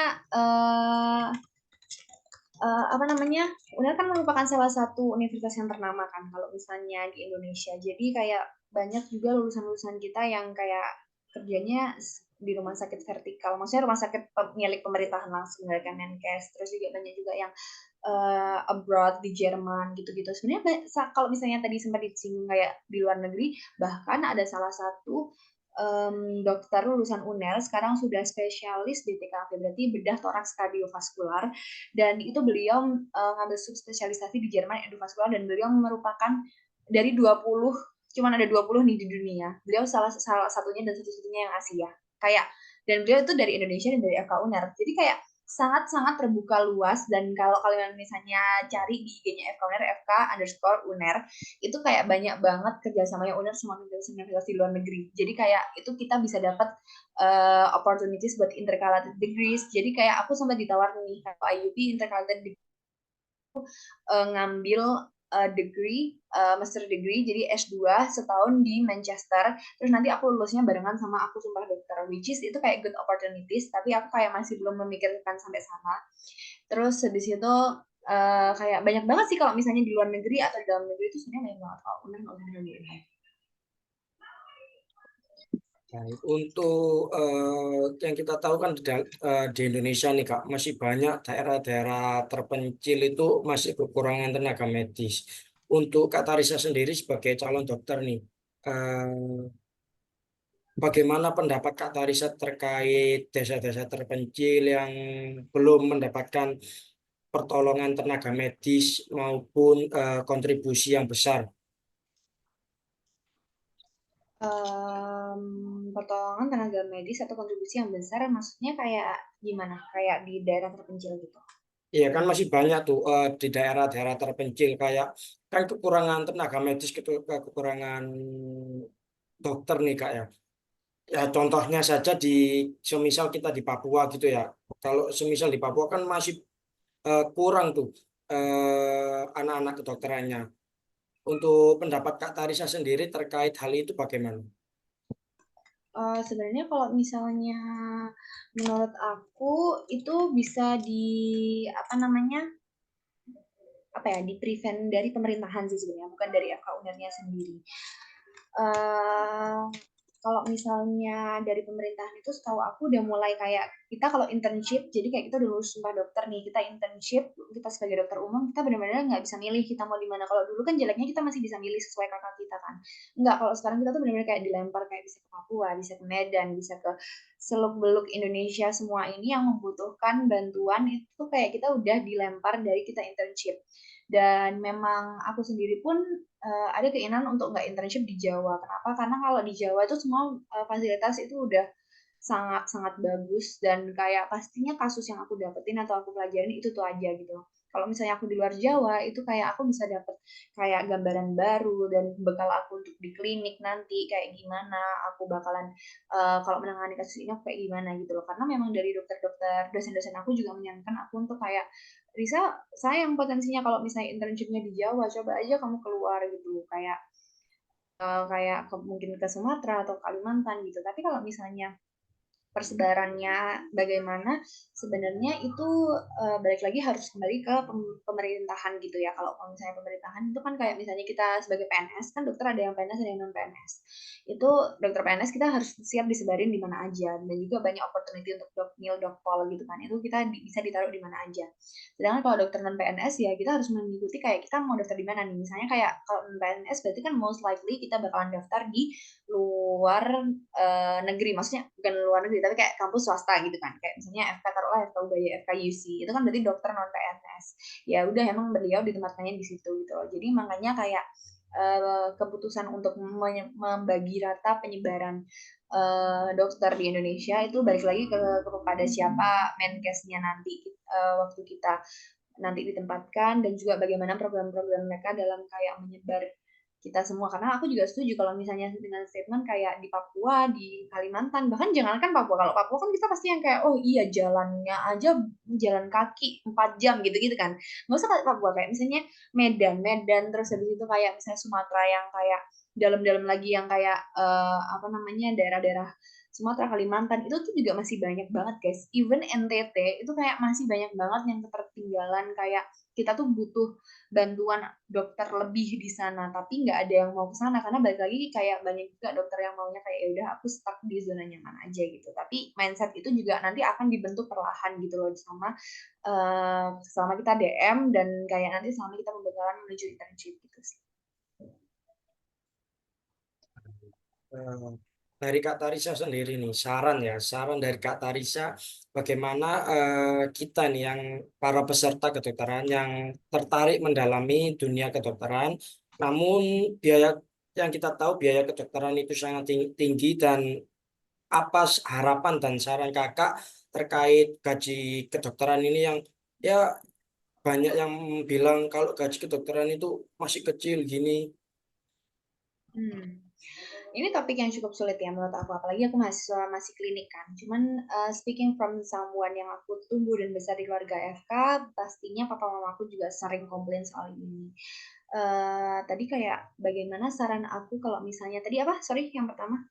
apa namanya UNER kan merupakan salah satu universitas yang ternama kan kalau misalnya di Indonesia. Jadi kayak banyak juga lulusan-lulusan kita yang kayak kerjanya di rumah sakit vertikal, maksudnya rumah sakit milik pemerintahan langsung dari Kemenkes. Terus juga banyak juga yang abroad di Jerman gitu-gitu. Sebenarnya kalau misalnya tadi sempat disinggung kayak di luar negeri, bahkan ada salah satu dokter lulusan UNER sekarang sudah spesialis di TKV berarti bedah toraks kardiovaskular dan itu beliau ngambil subspesialisasi di Jerman endovaskular dan beliau merupakan dari 20 cuman ada 20 nih di dunia. Beliau salah satunya dan satu-satunya yang Asia. Kayak dan beliau itu dari Indonesia dan dari FK UNER. Jadi kayak sangat-sangat terbuka luas dan kalau kalian misalnya cari di IG-nya FK UNER FK_UNER itu kayak banyak banget kerjasamanya UNER sama universitas di luar negeri. Jadi kayak itu kita bisa dapat opportunities buat intercalated degrees. Jadi kayak aku sempat ditawar nih kalau IUP intercalated degree ngambil degree, master degree, jadi S2 setahun di Manchester. Terus nanti aku lulusnya barengan sama aku sumpah dokter, which is itu kayak good opportunities, tapi aku kayak masih belum memikirkan sampai sana. Terus habis itu kayak banyak banget sih kalau misalnya di luar negeri atau di dalam negeri itu sebenarnya banyak banget kalau udah nggak usah di Indonesia. Baik, untuk yang kita tahu kan di Indonesia nih Kak, masih banyak daerah-daerah terpencil itu masih kekurangan tenaga medis. Untuk Kak Tarisa sendiri sebagai calon dokter nih, bagaimana pendapat Kak Tarisa terkait desa-desa terpencil yang belum mendapatkan pertolongan tenaga medis maupun kontribusi yang besar? Pertolongan tenaga medis atau kontribusi yang besar maksudnya kayak gimana? Kayak di daerah terpencil gitu. Iya kan masih banyak tuh di daerah-daerah terpencil kayak kan kekurangan tenaga medis gitu, kekurangan dokter nih Kak ya. Ya contohnya saja di semisal kita di Papua gitu ya. Kalau semisal di Papua kan masih kurang tuh anak-anak kedokterannya. Untuk pendapat Kak Tarisa sendiri terkait hal itu bagaimana? Sebenarnya kalau misalnya menurut aku itu bisa di apa namanya apa ya di prevent dari pemerintahan sih sebenarnya bukan dari FK UNER-nya sendiri. Uh, Kalau misalnya dari pemerintahan itu setahu aku udah mulai kayak kita kalau internship jadi kayak kita udah lulus sumpah dokter nih kita internship kita sebagai dokter umum kita benar-benar nggak bisa milih kita mau di mana kalau dulu kan jeleknya kita masih bisa milih sesuai kakak kita kan nggak kalau sekarang kita tuh benar-benar kayak dilempar kayak bisa ke Papua bisa ke Medan bisa ke seluk beluk Indonesia semua ini yang membutuhkan bantuan itu kayak kita udah dilempar dari kita internship dan memang aku sendiri pun ada keinginan untuk nggak internship di Jawa. Kenapa? Karena kalau di Jawa itu semua fasilitas itu udah sangat-sangat bagus dan kayak pastinya kasus yang aku dapetin atau aku pelajarin itu tuh aja gitu. Kalau misalnya aku di luar Jawa itu kayak aku bisa dapet kayak gambaran baru dan bekal aku untuk di klinik nanti kayak gimana aku bakalan kalau menangani kasus ini aku kayak gimana gitu loh. Karena memang dari dokter-dokter dosen-dosen aku juga menyarankan aku untuk kayak Risa, sayang potensinya kalau misalnya internshipnya di Jawa, coba aja kamu keluar gitu, kayak mungkin ke Sumatera atau Kalimantan gitu. Tapi kalau misalnya persebarannya bagaimana, sebenarnya itu, balik lagi harus kembali ke pemerintahan gitu ya. Kalau misalnya pemerintahan itu kan kayak misalnya kita sebagai PNS, kan dokter ada yang PNS, ada yang non-PNS. Itu dokter PNS kita harus siap disebarin di mana aja, dan juga banyak opportunity untuk dokmil, dokpol gitu kan, itu kita bisa ditaruh di mana aja. Sedangkan kalau dokter non-PNS ya kita harus mengikuti kayak kita mau daftar di mana nih, misalnya kayak kalau non-PNS berarti kan most likely kita bakalan daftar di luar negeri, maksudnya bukan luar negeri tapi kayak kampus swasta gitu kan, kayak misalnya FK, taruhlah FK Ubaya, FK UC, itu kan berarti dokter non PNS. Ya udah emang beliau ditempatkannya di situ gitu loh. Jadi makanya kayak keputusan untuk membagi rata penyebaran dokter di Indonesia itu balik lagi kepada siapa Menkesnya nanti, waktu kita nanti ditempatkan, dan juga bagaimana program-program mereka dalam kayak menyebar kita semua. Karena aku juga setuju kalau misalnya dengan statement kayak di Papua, di Kalimantan, bahkan jangankan Papua, kalau Papua kan kita pasti yang kayak, oh iya jalannya aja jalan kaki 4 jam gitu-gitu kan. Nggak usah kayak Papua, kayak misalnya Medan, terus habis itu kayak misalnya Sumatera yang kayak dalam-dalam lagi yang kayak apa namanya daerah-daerah Sumatera, Kalimantan itu tuh juga masih banyak banget guys. Even NTT itu kayak masih banyak banget yang ketertinggalan, kayak kita tuh butuh bantuan dokter lebih di sana, tapi nggak ada yang mau ke sana karena balik lagi kayak banyak juga dokter yang maunya kayak ya udah aku stuck di zona nyaman aja gitu. Tapi mindset itu juga nanti akan dibentuk perlahan gitu loh selama kita DM dan kayak nanti selama kita pembekalan menuju internship gitu sih. Eh, Dari Kak Tarisa sendiri nih, saran dari Kak Tarisa, bagaimana kita nih yang para peserta kedokteran yang tertarik mendalami dunia kedokteran, namun biaya yang kita tahu biaya kedokteran itu sangat tinggi, dan apa harapan dan saran Kakak terkait gaji kedokteran ini yang ya banyak yang bilang kalau gaji kedokteran itu masih kecil gini. Hmm. Ini topik yang cukup sulit ya menurut aku, apalagi aku mahasiswa masih klinik kan. Cuman speaking from someone yang aku tumbuh dan besar di keluarga FK, pastinya papa mama aku juga sering komplain soal ini. Tadi kayak bagaimana saran aku kalau misalnya tadi apa? Sorry, yang pertama.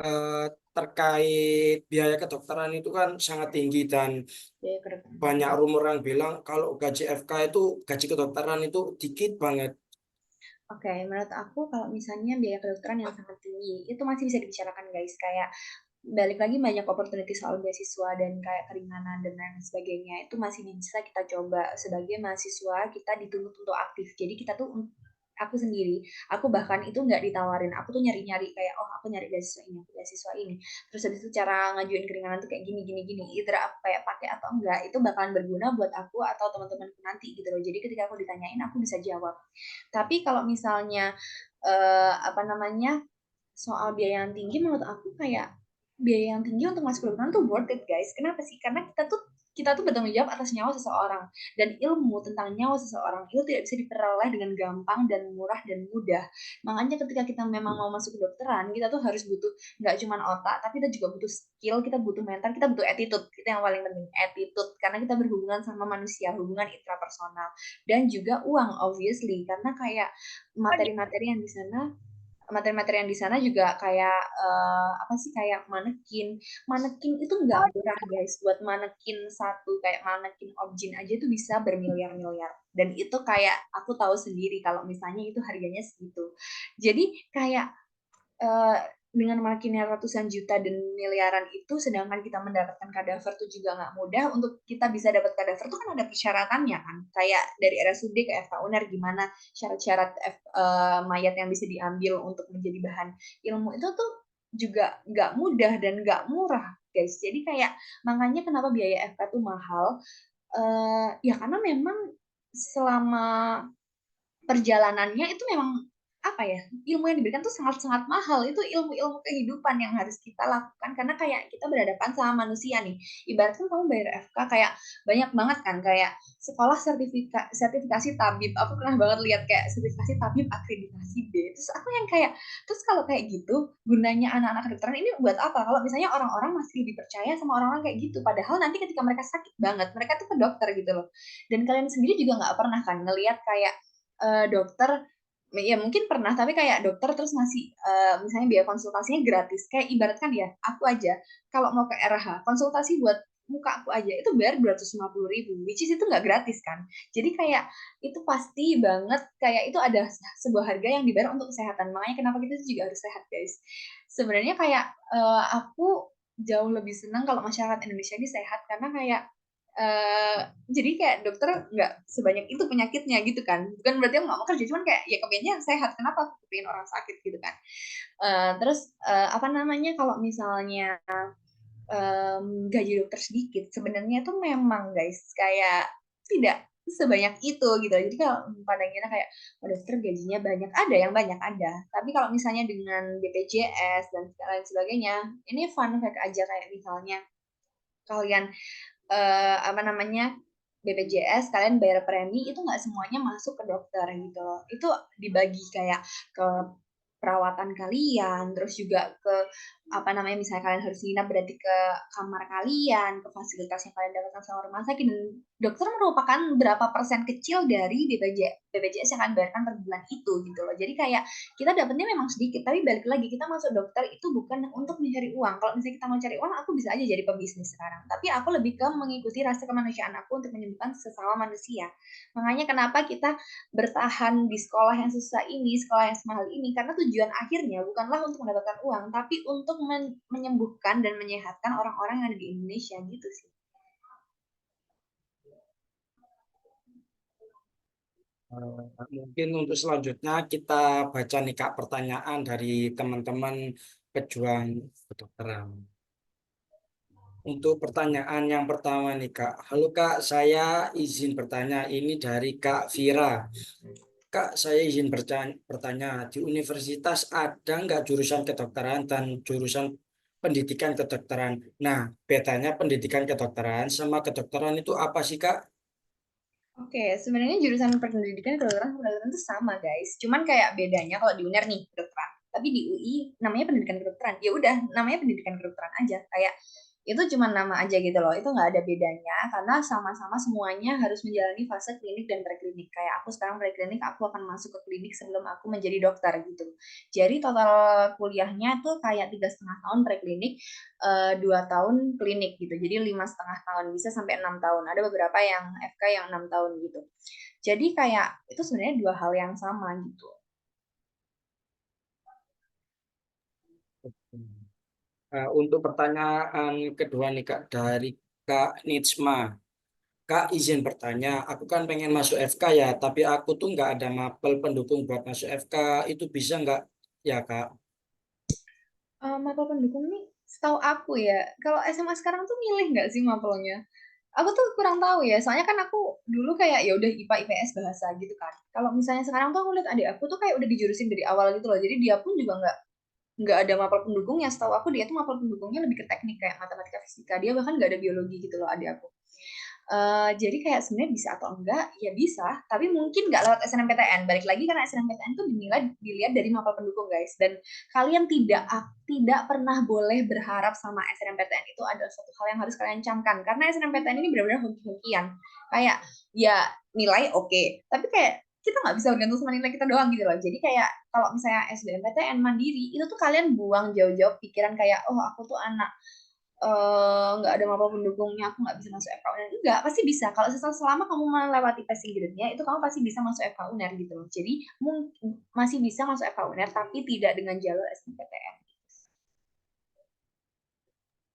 eh, Terkait biaya kedokteran itu kan sangat tinggi, dan Biaya kedokteran. banyak rumor yang bilang kalau gaji FK itu gaji kedokteran itu dikit banget. Oke, menurut aku kalau misalnya biaya kedokteran yang sangat tinggi, itu masih bisa dibicarakan guys. Kayak balik lagi banyak opportunity soal beasiswa dan kayak keringanan dan lain sebagainya. Itu masih bisa kita coba sebagai mahasiswa, kita dituntut untuk aktif. Jadi kita tuh aku sendiri, aku bahkan itu nggak ditawarin, aku tuh nyari-nyari kayak oh aku nyari beasiswa ini, terus habis itu cara ngajuin keringanan tuh kayak gini, either aku kayak pakai atau enggak, itu bakalan berguna buat aku atau teman-temanku nanti gitu loh. Jadi ketika aku ditanyain aku bisa jawab. Tapi kalau misalnya apa namanya soal biaya yang tinggi, menurut aku kayak biaya yang tinggi untuk masuk kedokteran tuh worth it guys. Kenapa sih? Karena kita tuh bertanggung jawab atas nyawa seseorang, dan ilmu tentang nyawa seseorang itu tidak bisa diperoleh dengan gampang dan murah dan mudah. Makanya ketika kita memang mau masuk kedokteran, kita tuh harus butuh nggak cuma otak, tapi kita juga butuh skill, kita butuh mental, kita butuh attitude. Itu yang paling penting, attitude. Karena kita berhubungan sama manusia, hubungan intrapersonal, dan juga uang obviously, karena kayak materi-materi yang di sana materi-materi yang di sana juga kayak apa sih kayak manekin itu nggak murah guys. Buat manekin satu kayak manekin objin aja itu bisa bermiliar-miliar, dan itu kayak aku tahu sendiri kalau misalnya itu harganya segitu. Jadi kayak eh, dengan makinnya ratusan juta dan miliaran itu, sedangkan kita mendapatkan kadaver itu juga nggak mudah. Untuk kita bisa dapat kadaver itu kan ada persyaratannya kan, kayak dari RSUD ke FK UNER gimana syarat-syarat mayat yang bisa diambil untuk menjadi bahan ilmu itu tuh juga nggak mudah dan nggak murah guys. Jadi kayak makanya kenapa biaya FK tuh mahal, ya karena memang selama perjalanannya itu memang apa ya, ilmu yang diberikan tuh sangat-sangat mahal. Itu ilmu-ilmu kehidupan yang harus kita lakukan karena kayak kita berhadapan sama manusia nih. Ibaratkan kamu bayar FK kayak banyak banget kan, kayak sekolah sertifikasi tabib. Aku pernah banget lihat kayak sertifikasi tabib akreditasi B. Terus aku yang kayak, terus kalau kayak gitu gunanya anak-anak kedokteran ini buat apa? Kalau misalnya orang-orang masih lebih percaya sama orang-orang kayak gitu, padahal nanti ketika mereka sakit banget, mereka tuh ke dokter gitu loh. Dan kalian sendiri juga nggak pernah kan ngelihat kayak dokter ya mungkin pernah, tapi kayak dokter terus ngasih misalnya biaya konsultasinya gratis. Kayak ibaratkan ya, aku aja kalau mau ke RH, konsultasi buat muka aku aja itu bayar 250.000, which is itu nggak gratis kan. Jadi kayak itu pasti banget kayak itu ada sebuah harga yang dibayar untuk kesehatan. Makanya kenapa kita juga harus sehat, guys. Sebenarnya kayak aku jauh lebih senang kalau masyarakat Indonesia ini sehat karena kayak jadi kayak dokter nggak sebanyak itu penyakitnya gitu kan, bukan berarti aku nggak mau kerja, cuman kayak ya kepengennya sehat, kenapa aku pengen orang sakit gitu kan. Terus apa namanya, kalau misalnya gaji dokter sedikit sebenarnya tuh memang guys kayak tidak sebanyak itu gitu. Jadi kalau pandangnya kayak oh, dokter gajinya banyak, ada yang banyak ada, tapi kalau misalnya dengan BPJS dan lain sebagainya, ini fun fact aja, kayak misalnya kalian apa namanya BPJS kalian bayar premi itu nggak semuanya masuk ke dokter gitu loh. Itu dibagi kayak ke perawatan kalian, terus juga ke apa namanya, misalnya kalian harus nginap berarti ke kamar kalian, ke fasilitas yang kalian dapatkan sama rumah sakit, dan dokter merupakan berapa persen kecil dari BPJS yang kalian bayarkan per bulan itu gitu loh. Jadi kayak kita dapatnya memang sedikit, tapi balik lagi kita masuk dokter itu bukan untuk mencari uang. Kalau misalnya kita mau cari uang, aku bisa aja jadi pebisnis sekarang. Tapi aku lebih ke mengikuti rasa kemanusiaan aku untuk menyembuhkan sesama manusia. Makanya kenapa kita bertahan di sekolah yang susah ini, sekolah yang semahal ini, karena tujuan akhirnya bukanlah untuk mendapatkan uang, tapi untuk menyembuhkan dan menyehatkan orang-orang yang ada di Indonesia gitu sih. Mungkin untuk selanjutnya kita baca nih Kak pertanyaan dari teman-teman pejuang kedokteran. Untuk pertanyaan yang pertama nih Kak. Halo Kak, saya izin bertanya ini dari Kak Vira. Kak, saya izin bertanya, di universitas ada nggak jurusan kedokteran dan jurusan pendidikan kedokteran? Nah, bedanya pendidikan kedokteran sama kedokteran itu apa sih Kak? Oke, sebenarnya jurusan pendidikan kedokteran itu sama guys. Cuman kayak bedanya kalau di UNER nih kedokteran, tapi di UI namanya pendidikan kedokteran. Ya udah, namanya pendidikan kedokteran aja. Kayak itu cuma nama aja gitu loh. Itu nggak ada bedanya karena sama-sama semuanya harus menjalani fase klinik dan preklinik. Kayak aku sekarang preklinik, aku akan masuk ke klinik sebelum aku menjadi dokter gitu. Jadi total kuliahnya tuh kayak 3,5 tahun preklinik, 2 tahun klinik gitu. Jadi 5,5 tahun, bisa sampai 6 tahun. Ada beberapa yang FK yang 6 tahun gitu. Jadi kayak itu sebenarnya dua hal yang sama gitu. Untuk pertanyaan kedua nih Kak, dari Kak Nitsma. Kak izin bertanya, aku kan pengen masuk FK ya, tapi aku tuh nggak ada mapel pendukung buat masuk FK, itu bisa nggak ya Kak? Mapel pendukung nih, setahu aku ya, kalau SMA sekarang tuh milih nggak sih mapelnya? Aku tuh kurang tahu ya, soalnya kan aku dulu kayak ya udah IPA IPS bahasa gitu kan. Kalau misalnya sekarang tuh aku lihat adik aku tuh kayak udah dijurusin dari awal gitu loh, jadi dia pun juga nggak ada mapel pendukungnya. Setahu aku dia tuh mapel pendukungnya lebih ke teknik kayak matematika fisika, dia bahkan nggak ada biologi gitu loh adik aku. Jadi kayak sebenarnya bisa atau enggak ya bisa, tapi mungkin nggak lewat SNMPTN. Balik lagi karena SNMPTN itu dinilai dilihat dari mapel pendukung guys, dan kalian tidak pernah boleh berharap sama SNMPTN. Itu adalah suatu hal yang harus kalian camkan karena SNMPTN ini benar-benar hoki-hokian. Kayak ya nilai oke, tapi kayak kita nggak bisa bergantung sama nilai kita doang gitu loh. Jadi kayak kalau misalnya SBMPTN mandiri itu tuh kalian buang jauh-jauh pikiran kayak oh aku tuh anak nggak ada mapel pendukungnya, aku nggak bisa masuk FK UNER. Enggak, pasti bisa. Kalau selama kamu melewati passing grade-nya, itu kamu pasti bisa masuk FK UNER gitu loh. Jadi masih bisa masuk FK UNER, tapi tidak dengan jalur SNPTN.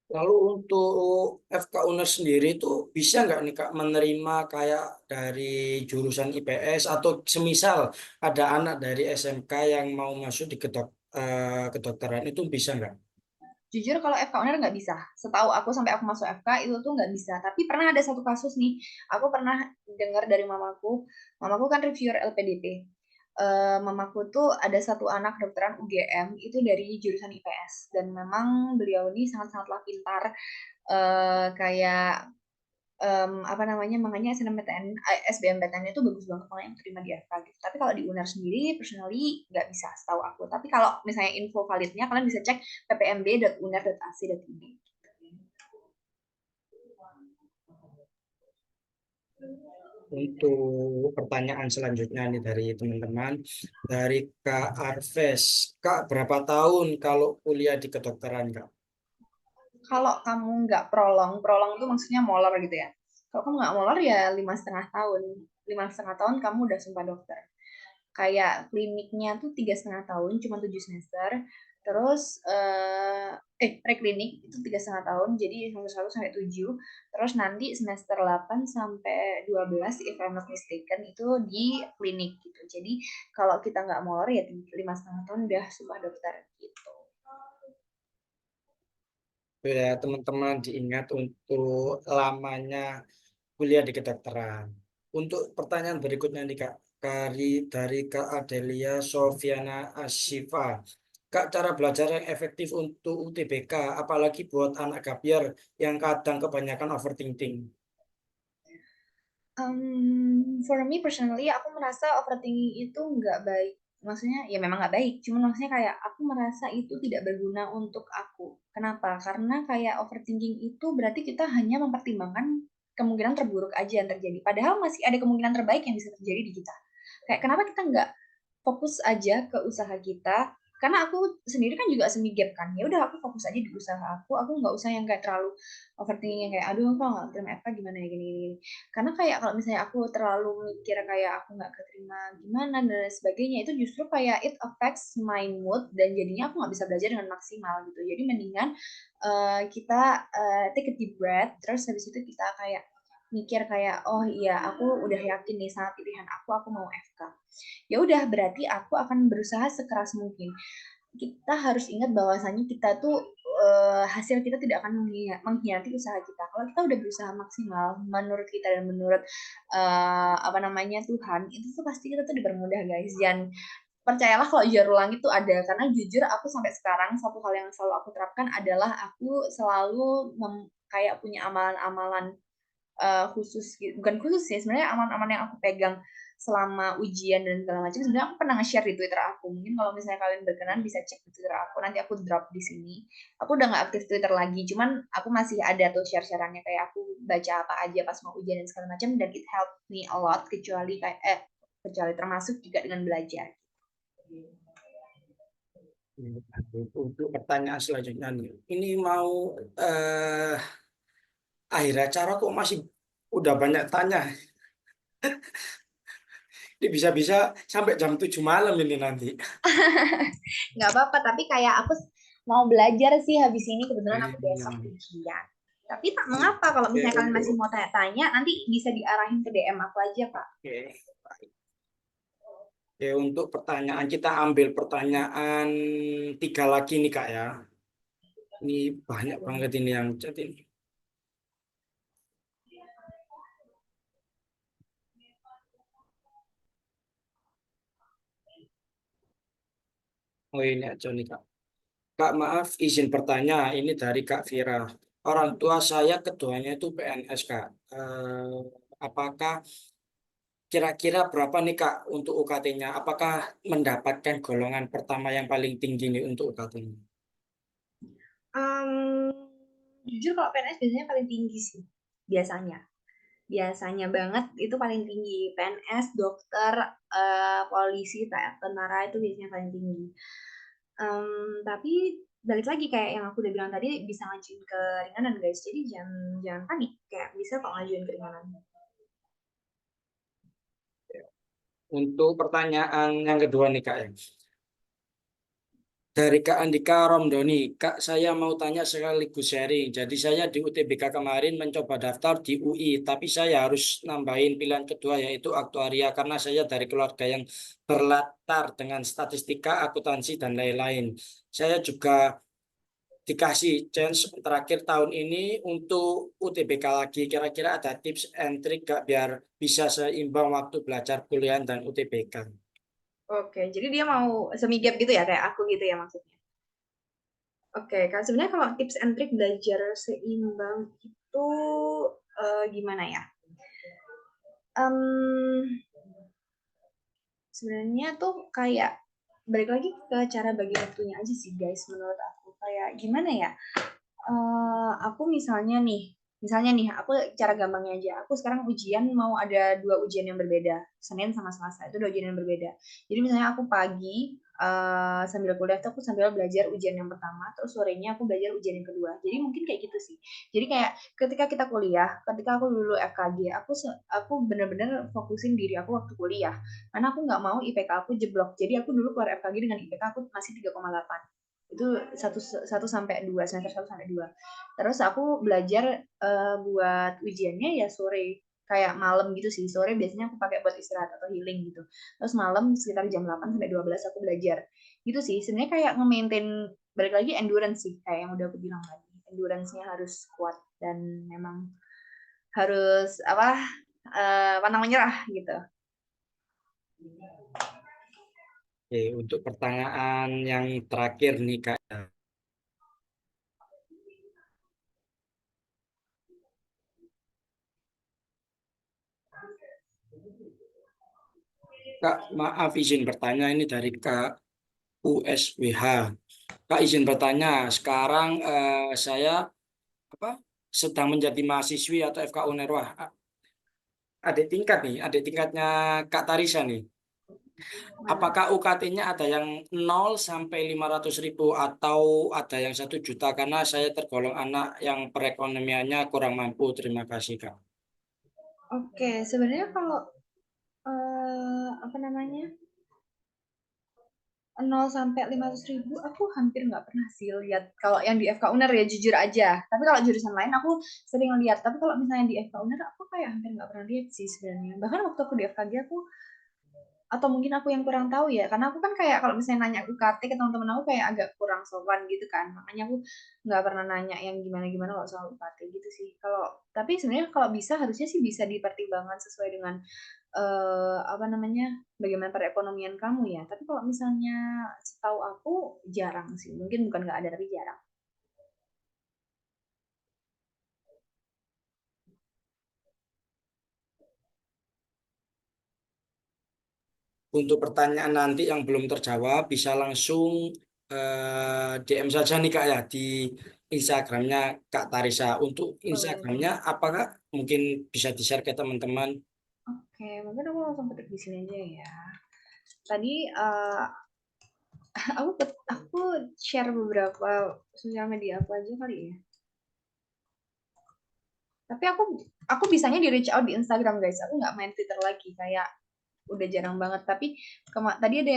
Lalu untuk FK UNER sendiri itu bisa nggak nih Kak menerima kayak dari jurusan IPS atau semisal ada anak dari SMK yang mau masuk di kedokteran itu bisa nggak? Jujur kalau FK UNER nggak bisa. Setahu aku sampai aku masuk FK itu tuh nggak bisa. Tapi pernah ada satu kasus nih, aku pernah dengar dari mamaku. Mamaku kan reviewer LPDP. Mamaku tuh ada satu anak kedokteran UGM itu dari jurusan IPS, dan memang beliau ini sangat-sangatlah pintar, kayak apa namanya, makanya SNMPTN, SBMPTN itu bagus banget makanya yang terima di FK gitu. Tapi kalau di UNER sendiri personally nggak bisa setahu aku. Tapi kalau misalnya info validnya kalian bisa cek ppmb.uner.ac.id. Untuk pertanyaan selanjutnya nih dari teman-teman, dari Kak Arves. Kak, berapa tahun kalau kuliah di kedokteran, Kak? Kalau kamu nggak prolong, prolong itu maksudnya molor gitu ya. Kalau kamu nggak molor ya 5,5 tahun. 5,5 tahun kamu udah sumpah dokter. Kayak kliniknya tuh 3,5 tahun, cuma 7 semester. Terus preklinik itu 3,5 tahun, jadi semester 1 sampai 7. Terus nanti semester 8 sampai 12, if I'm not mistaken, itu di klinik gitu. Jadi kalau kita nggak molor ya 5,5 tahun udah sumpah dokter gitu. Ya, teman-teman diingat untuk lamanya kuliah di kedokteran. Untuk pertanyaan berikutnya nih Kak, dari Kak Adelia Sofiana Ashifa. Kak, cara belajar yang efektif untuk UTBK, apalagi buat anak gabiar yang kadang kebanyakan overthinking. For me personally, aku merasa overthinking itu nggak baik. Maksudnya ya memang nggak baik. Cuman maksudnya kayak aku merasa itu tidak berguna untuk aku. Kenapa? Karena kayak overthinking itu berarti kita hanya mempertimbangkan kemungkinan terburuk aja yang terjadi. Padahal masih ada kemungkinan terbaik yang bisa terjadi di kita. Kayak kenapa kita nggak fokus aja ke usaha kita, karena aku sendiri kan juga semi gap kan, ya udah aku fokus aja di usaha aku nggak usah yang kayak terlalu overthinking yang kayak aduh kok nggak terima apa gimana ya gini, karena kayak kalau misalnya aku terlalu mikir kayak aku nggak keterima gimana dan lain sebagainya, itu justru kayak it affects my mood dan jadinya aku nggak bisa belajar dengan maksimal gitu. Jadi mendingan kita take a deep breath, terus habis itu kita kayak mikir kayak oh iya aku udah yakin nih sama pilihan aku mau FK, ya udah berarti aku akan berusaha sekeras mungkin. Kita harus ingat bahwasanya kita tuh hasil kita tidak akan mengkhianati usaha kita. Kalau kita udah berusaha maksimal menurut kita dan menurut apa namanya Tuhan, itu tuh pasti kita tuh dipermudah guys. Dan percayalah kalau ujian ulang itu ada, karena jujur aku sampai sekarang satu hal yang selalu aku terapkan adalah aku selalu kayak punya amalan-amalan khusus gitu. Bukan khusus sih sebenarnya, aman-aman yang aku pegang selama ujian dan segala macam. Sebenarnya aku pernah nge-share di Twitter aku, mungkin kalau misalnya kalian berkenan bisa cek di Twitter aku, nanti aku drop di sini. Aku udah nggak aktif Twitter lagi, cuman aku masih ada tuh share-sharannya, kayak aku baca apa aja pas mau ujian dan segala macam, dan it helped me a lot, kecuali termasuk juga dengan belajar. Untuk pertanyaan selanjutnya nih, ini mau akhir acara kok masih udah banyak tanya. Ini bisa-bisa sampai jam 7 malam ini nanti. Nggak apa-apa, tapi kayak aku mau belajar sih habis ini, kebetulan aku Iya. besok ujian. Tapi tak mengapa kalau Oke, misalnya kalian masih untuk mau tanya-tanya, nanti bisa diarahin ke DM aku aja, Kak. oke. Oke, untuk pertanyaan kita ambil pertanyaan tiga lagi nih Kak ya. Ini banyak banget ini yang jadi. Oh ini aja nih Kak. Kak maaf izin bertanya, ini dari Kak Vira. Orang tua saya keduanya itu PNS Kak. Apakah kira-kira berapa nih Kak untuk UKT-nya? Apakah mendapatkan golongan pertama yang paling tinggi nih untuk UKT-nya? Um, Jujur kalau PNS biasanya paling tinggi sih, biasanya. Biasanya banget itu paling tinggi. PNS, dokter, polisi, tentara itu biasanya paling tinggi. Tapi balik lagi kayak yang aku udah bilang tadi, bisa ngajuin ke ringanan guys. Jadi jangan jangan panik, kayak bisa kok ngajuin ke ringanan. Untuk pertanyaan yang kedua nih Kak ya. Dari Kak Andika Romdoni, Kak saya mau tanya sekaligus sharing. Jadi saya di UTBK kemarin mencoba daftar di UI, tapi saya harus nambahin pilihan kedua yaitu aktuaria karena saya dari keluarga yang berlatar dengan statistika, akuntansi dan lain-lain. Saya juga dikasih chance terakhir tahun ini untuk UTBK lagi. Kira-kira ada tips and trick gak biar bisa seimbang waktu belajar kuliah dan UTBK? Oke, jadi dia mau semi gap gitu ya, kayak aku gitu ya maksudnya. Oke, kan sebenarnya kalau tips and trick belajar seimbang itu gimana ya? Em, Sebenarnya tuh kayak balik lagi ke cara bagi waktunya aja sih guys, menurut aku kayak gimana ya? Aku misalnya nih, Misalnya nih, aku cara gampangnya aja, aku sekarang ujian mau ada 2 ujian yang berbeda, Senin sama Selasa, itu 2 ujian yang berbeda. Jadi misalnya aku pagi, sambil kuliah tuh aku sambil belajar ujian yang pertama, terus sorenya aku belajar ujian yang kedua. Jadi mungkin kayak gitu sih. Jadi kayak ketika kita kuliah, ketika aku dulu FKG, aku bener-bener fokusin diri aku waktu kuliah. Karena aku nggak mau IPK aku jeblok. Jadi aku dulu keluar FKG dengan IPK aku masih 3,8. Itu satu sampai 2, semester 1 sampai 2. Terus aku belajar buat ujiannya ya sore, kayak malam gitu sih. Sore biasanya aku pakai buat istirahat atau healing gitu. Terus malam sekitar jam 8 sampai 12 aku belajar. Gitu sih. Sebenarnya kayak nge-maintain balik lagi endurance sih, kayak yang udah aku bilang tadi. Endurance-nya harus kuat dan memang harus apa? Pantang menyerah gitu. Oke, untuk pertanyaan yang terakhir nih Kak. Kak, maaf izin bertanya ini dari Kak USWH. Kak izin bertanya, sekarang saya apa sedang menjadi mahasiswi atau FK Unerwah. Adik tingkat nih, adik tingkatnya Kak Tarisa nih. Apakah UKT-nya ada yang 0 sampai 500 ribu atau ada yang 1 juta? Karena saya tergolong anak yang perekonomiannya kurang mampu. Terima kasih, Kak. Oke, sebenarnya kalau apa namanya? 0 sampai 500 ribu aku hampir nggak pernah sih lihat kalau yang di FK Uner ya jujur aja, tapi kalau jurusan lain aku sering lihat, tapi kalau misalnya di FK Uner aku kayak hampir nggak pernah lihat sih sebenarnya. Bahkan waktu aku di FKG aku, atau mungkin aku yang kurang tahu ya, karena aku kan kayak kalau misalnya nanya UKT ke teman-teman aku kayak agak kurang sopan gitu kan, makanya aku nggak pernah nanya yang gimana-gimana kalau soal UKT gitu sih. Kalau tapi sebenarnya kalau bisa harusnya sih bisa dipertimbangkan sesuai dengan apa namanya, bagaimana perekonomian kamu ya. Tapi kalau misalnya setahu aku jarang sih, mungkin bukan nggak ada tapi jarang. Untuk pertanyaan nanti yang belum terjawab, bisa langsung DM saja nih, Kak, ya, di Instagramnya Kak Tarisa. Untuk Boleh, Instagramnya, boleh. apakah mungkin bisa di-share ke teman-teman? Oke, mungkin aku langsung ketik di sini aja ya. Tadi aku share beberapa sosial media aku aja kali ya. Tapi aku bisanya di reach out di Instagram guys. Aku nggak main Twitter lagi, kayak udah jarang banget. Tapi tadi ada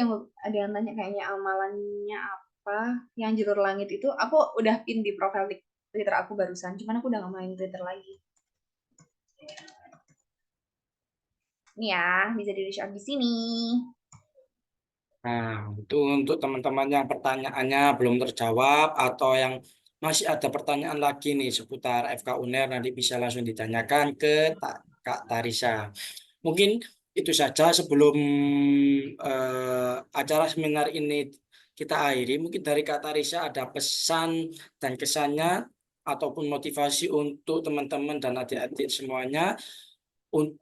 yang tanya kayaknya amalannya apa yang jalur langit itu, aku udah pin di profil Twitter aku barusan, cuman aku udah nggak main Twitter lagi. Ini ya, bisa di reach out di sini. Nah, itu untuk teman-teman yang pertanyaannya belum terjawab atau yang masih ada pertanyaan lagi nih seputar FK UNER, nanti bisa langsung ditanyakan ke Kak Tarisa. Mungkin itu saja sebelum acara seminar ini kita akhiri. Mungkin dari Kak Tarisa ada pesan dan kesannya ataupun motivasi untuk teman-teman dan adik-adik semuanya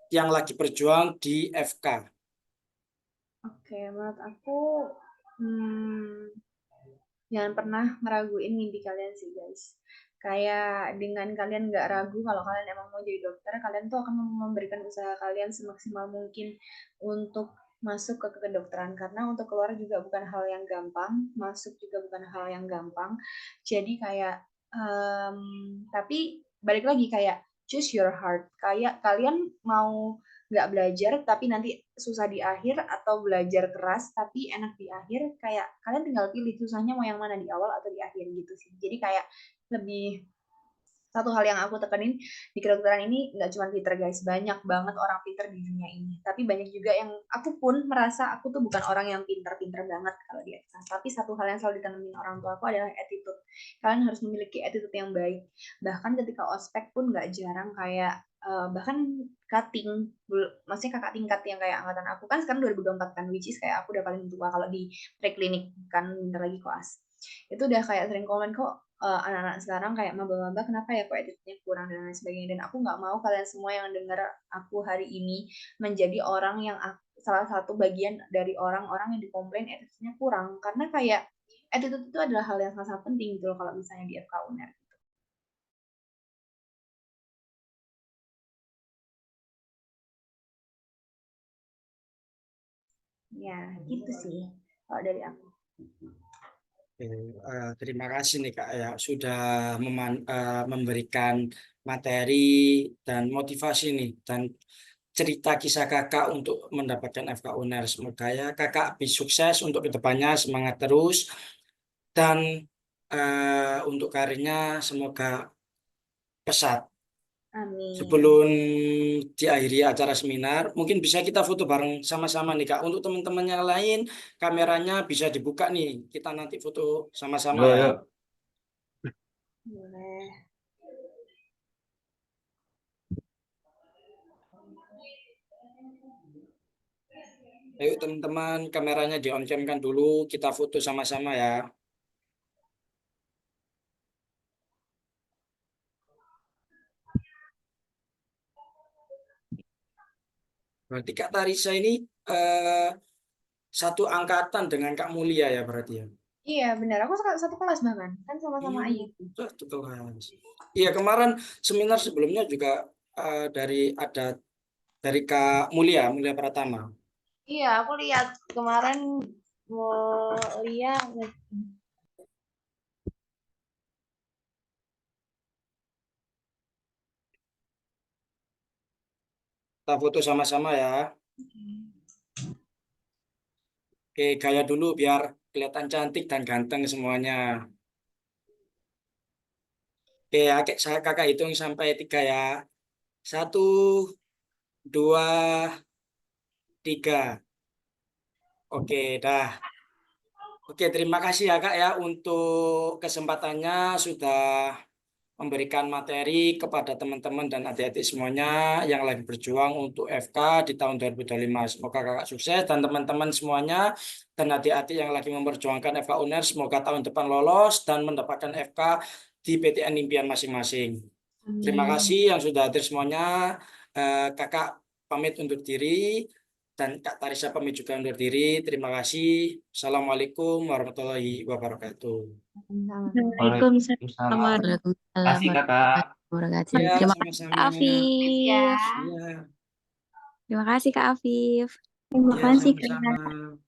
yang lagi berjuang di FK. Oke, menurut aku hmm, jangan pernah meraguin mimpi kalian sih guys. Kayak dengan kalian nggak ragu kalau kalian emang mau jadi dokter, kalian tuh akan memberikan usaha kalian semaksimal mungkin untuk masuk ke kedokteran, karena untuk keluar juga bukan hal yang gampang, masuk juga bukan hal yang gampang. Jadi kayak um, tapi balik lagi kayak choose your heart. Kayak kalian mau nggak belajar tapi nanti susah di akhir, atau belajar keras tapi enak di akhir, kayak kalian tinggal pilih susahnya mau yang mana, di awal atau di akhir gitu sih. Jadi kayak lebih, satu hal yang aku tekenin di kedokteran ini, nggak cuma pinter guys, banyak banget orang pinter di dunia ini, tapi banyak juga yang, aku pun merasa aku tuh bukan orang yang pinter-pinter banget kalau di atas, tapi satu hal yang selalu ditemenin orang tua aku adalah attitude. Kalian harus memiliki attitude yang baik, bahkan ketika ospek pun nggak jarang kayak bahkan cutting, maksudnya kakak tingkat yang kayak angkatan aku kan sekarang 2024 kan, which is kayak aku udah paling tua kalau di preklinik kan, bentar lagi koas. Itu udah kayak sering komen kok, anak-anak sekarang kayak maba-maba kenapa ya kok attitude-nya kurang dan lain sebagainya, dan aku nggak mau kalian semua yang dengar aku hari ini menjadi orang yang salah satu bagian dari orang-orang yang dikomplain attitude-nya kurang, karena kayak attitude itu adalah hal yang sangat penting gitu loh kalau misalnya di FK UNER. Ya, gitu sih kalau dari aku. Oke, terima kasih nih Kak ya sudah memberikan materi dan motivasi nih dan cerita kisah Kakak untuk mendapatkan FK UNER. Semoga ya Kakak bisa sukses untuk kedepannya, semangat terus dan untuk karirnya semoga pesat. Amin. Sebelum diakhiri acara seminar, mungkin bisa kita foto bareng sama-sama nih Kak. Untuk teman-teman yang lain, kameranya bisa dibuka nih. Kita nanti foto sama-sama Yuk, ya. yuk. Boleh. Ayo teman-teman, kameranya di-on-cam-kan dulu, kita foto sama-sama ya. Berarti Kak Tarisa ini eh, satu angkatan dengan Kak Mulia ya berarti ya. Iya, benar. Aku satu kelas bahkan. Kan sama-sama Hmm, IT. satu kelas. Iya kemarin seminar sebelumnya juga dari ada dari Kak Mulia, Mulia Pratama. Iya, aku lihat kemarin mau lihat. Kita foto sama-sama ya. Oke, gaya dulu biar kelihatan cantik dan ganteng semuanya. Oke, ya, saya kakak hitung sampai 3 ya. 1, 2, 3. Oke, dah. Oke, terima kasih ya Kak ya untuk kesempatannya sudah memberikan materi kepada teman-teman dan adik-adik semuanya yang lagi berjuang untuk FK di tahun 2025. Semoga Kakak sukses dan teman-teman semuanya dan adik-adik yang lagi memperjuangkan FK UNER semoga tahun depan lolos dan mendapatkan FK di PTN impian masing-masing. Terima kasih Amin. yang sudah hadir semuanya. Kakak pamit undur diri dan Kak Tarisa pamit juga undur diri. Terima kasih. Assalamualaikum warahmatullahi wabarakatuh. Sama-sama. Waalaikumsalam Waalaikumsalam. warahmatullahi Kasih kakak. wabarakatuh. Ya, Terima kasih Kak sama-sama. Ya. Afif. Ya, Terima kasih Kak Afif. Terima ya, kasih, Kak. sama-sama.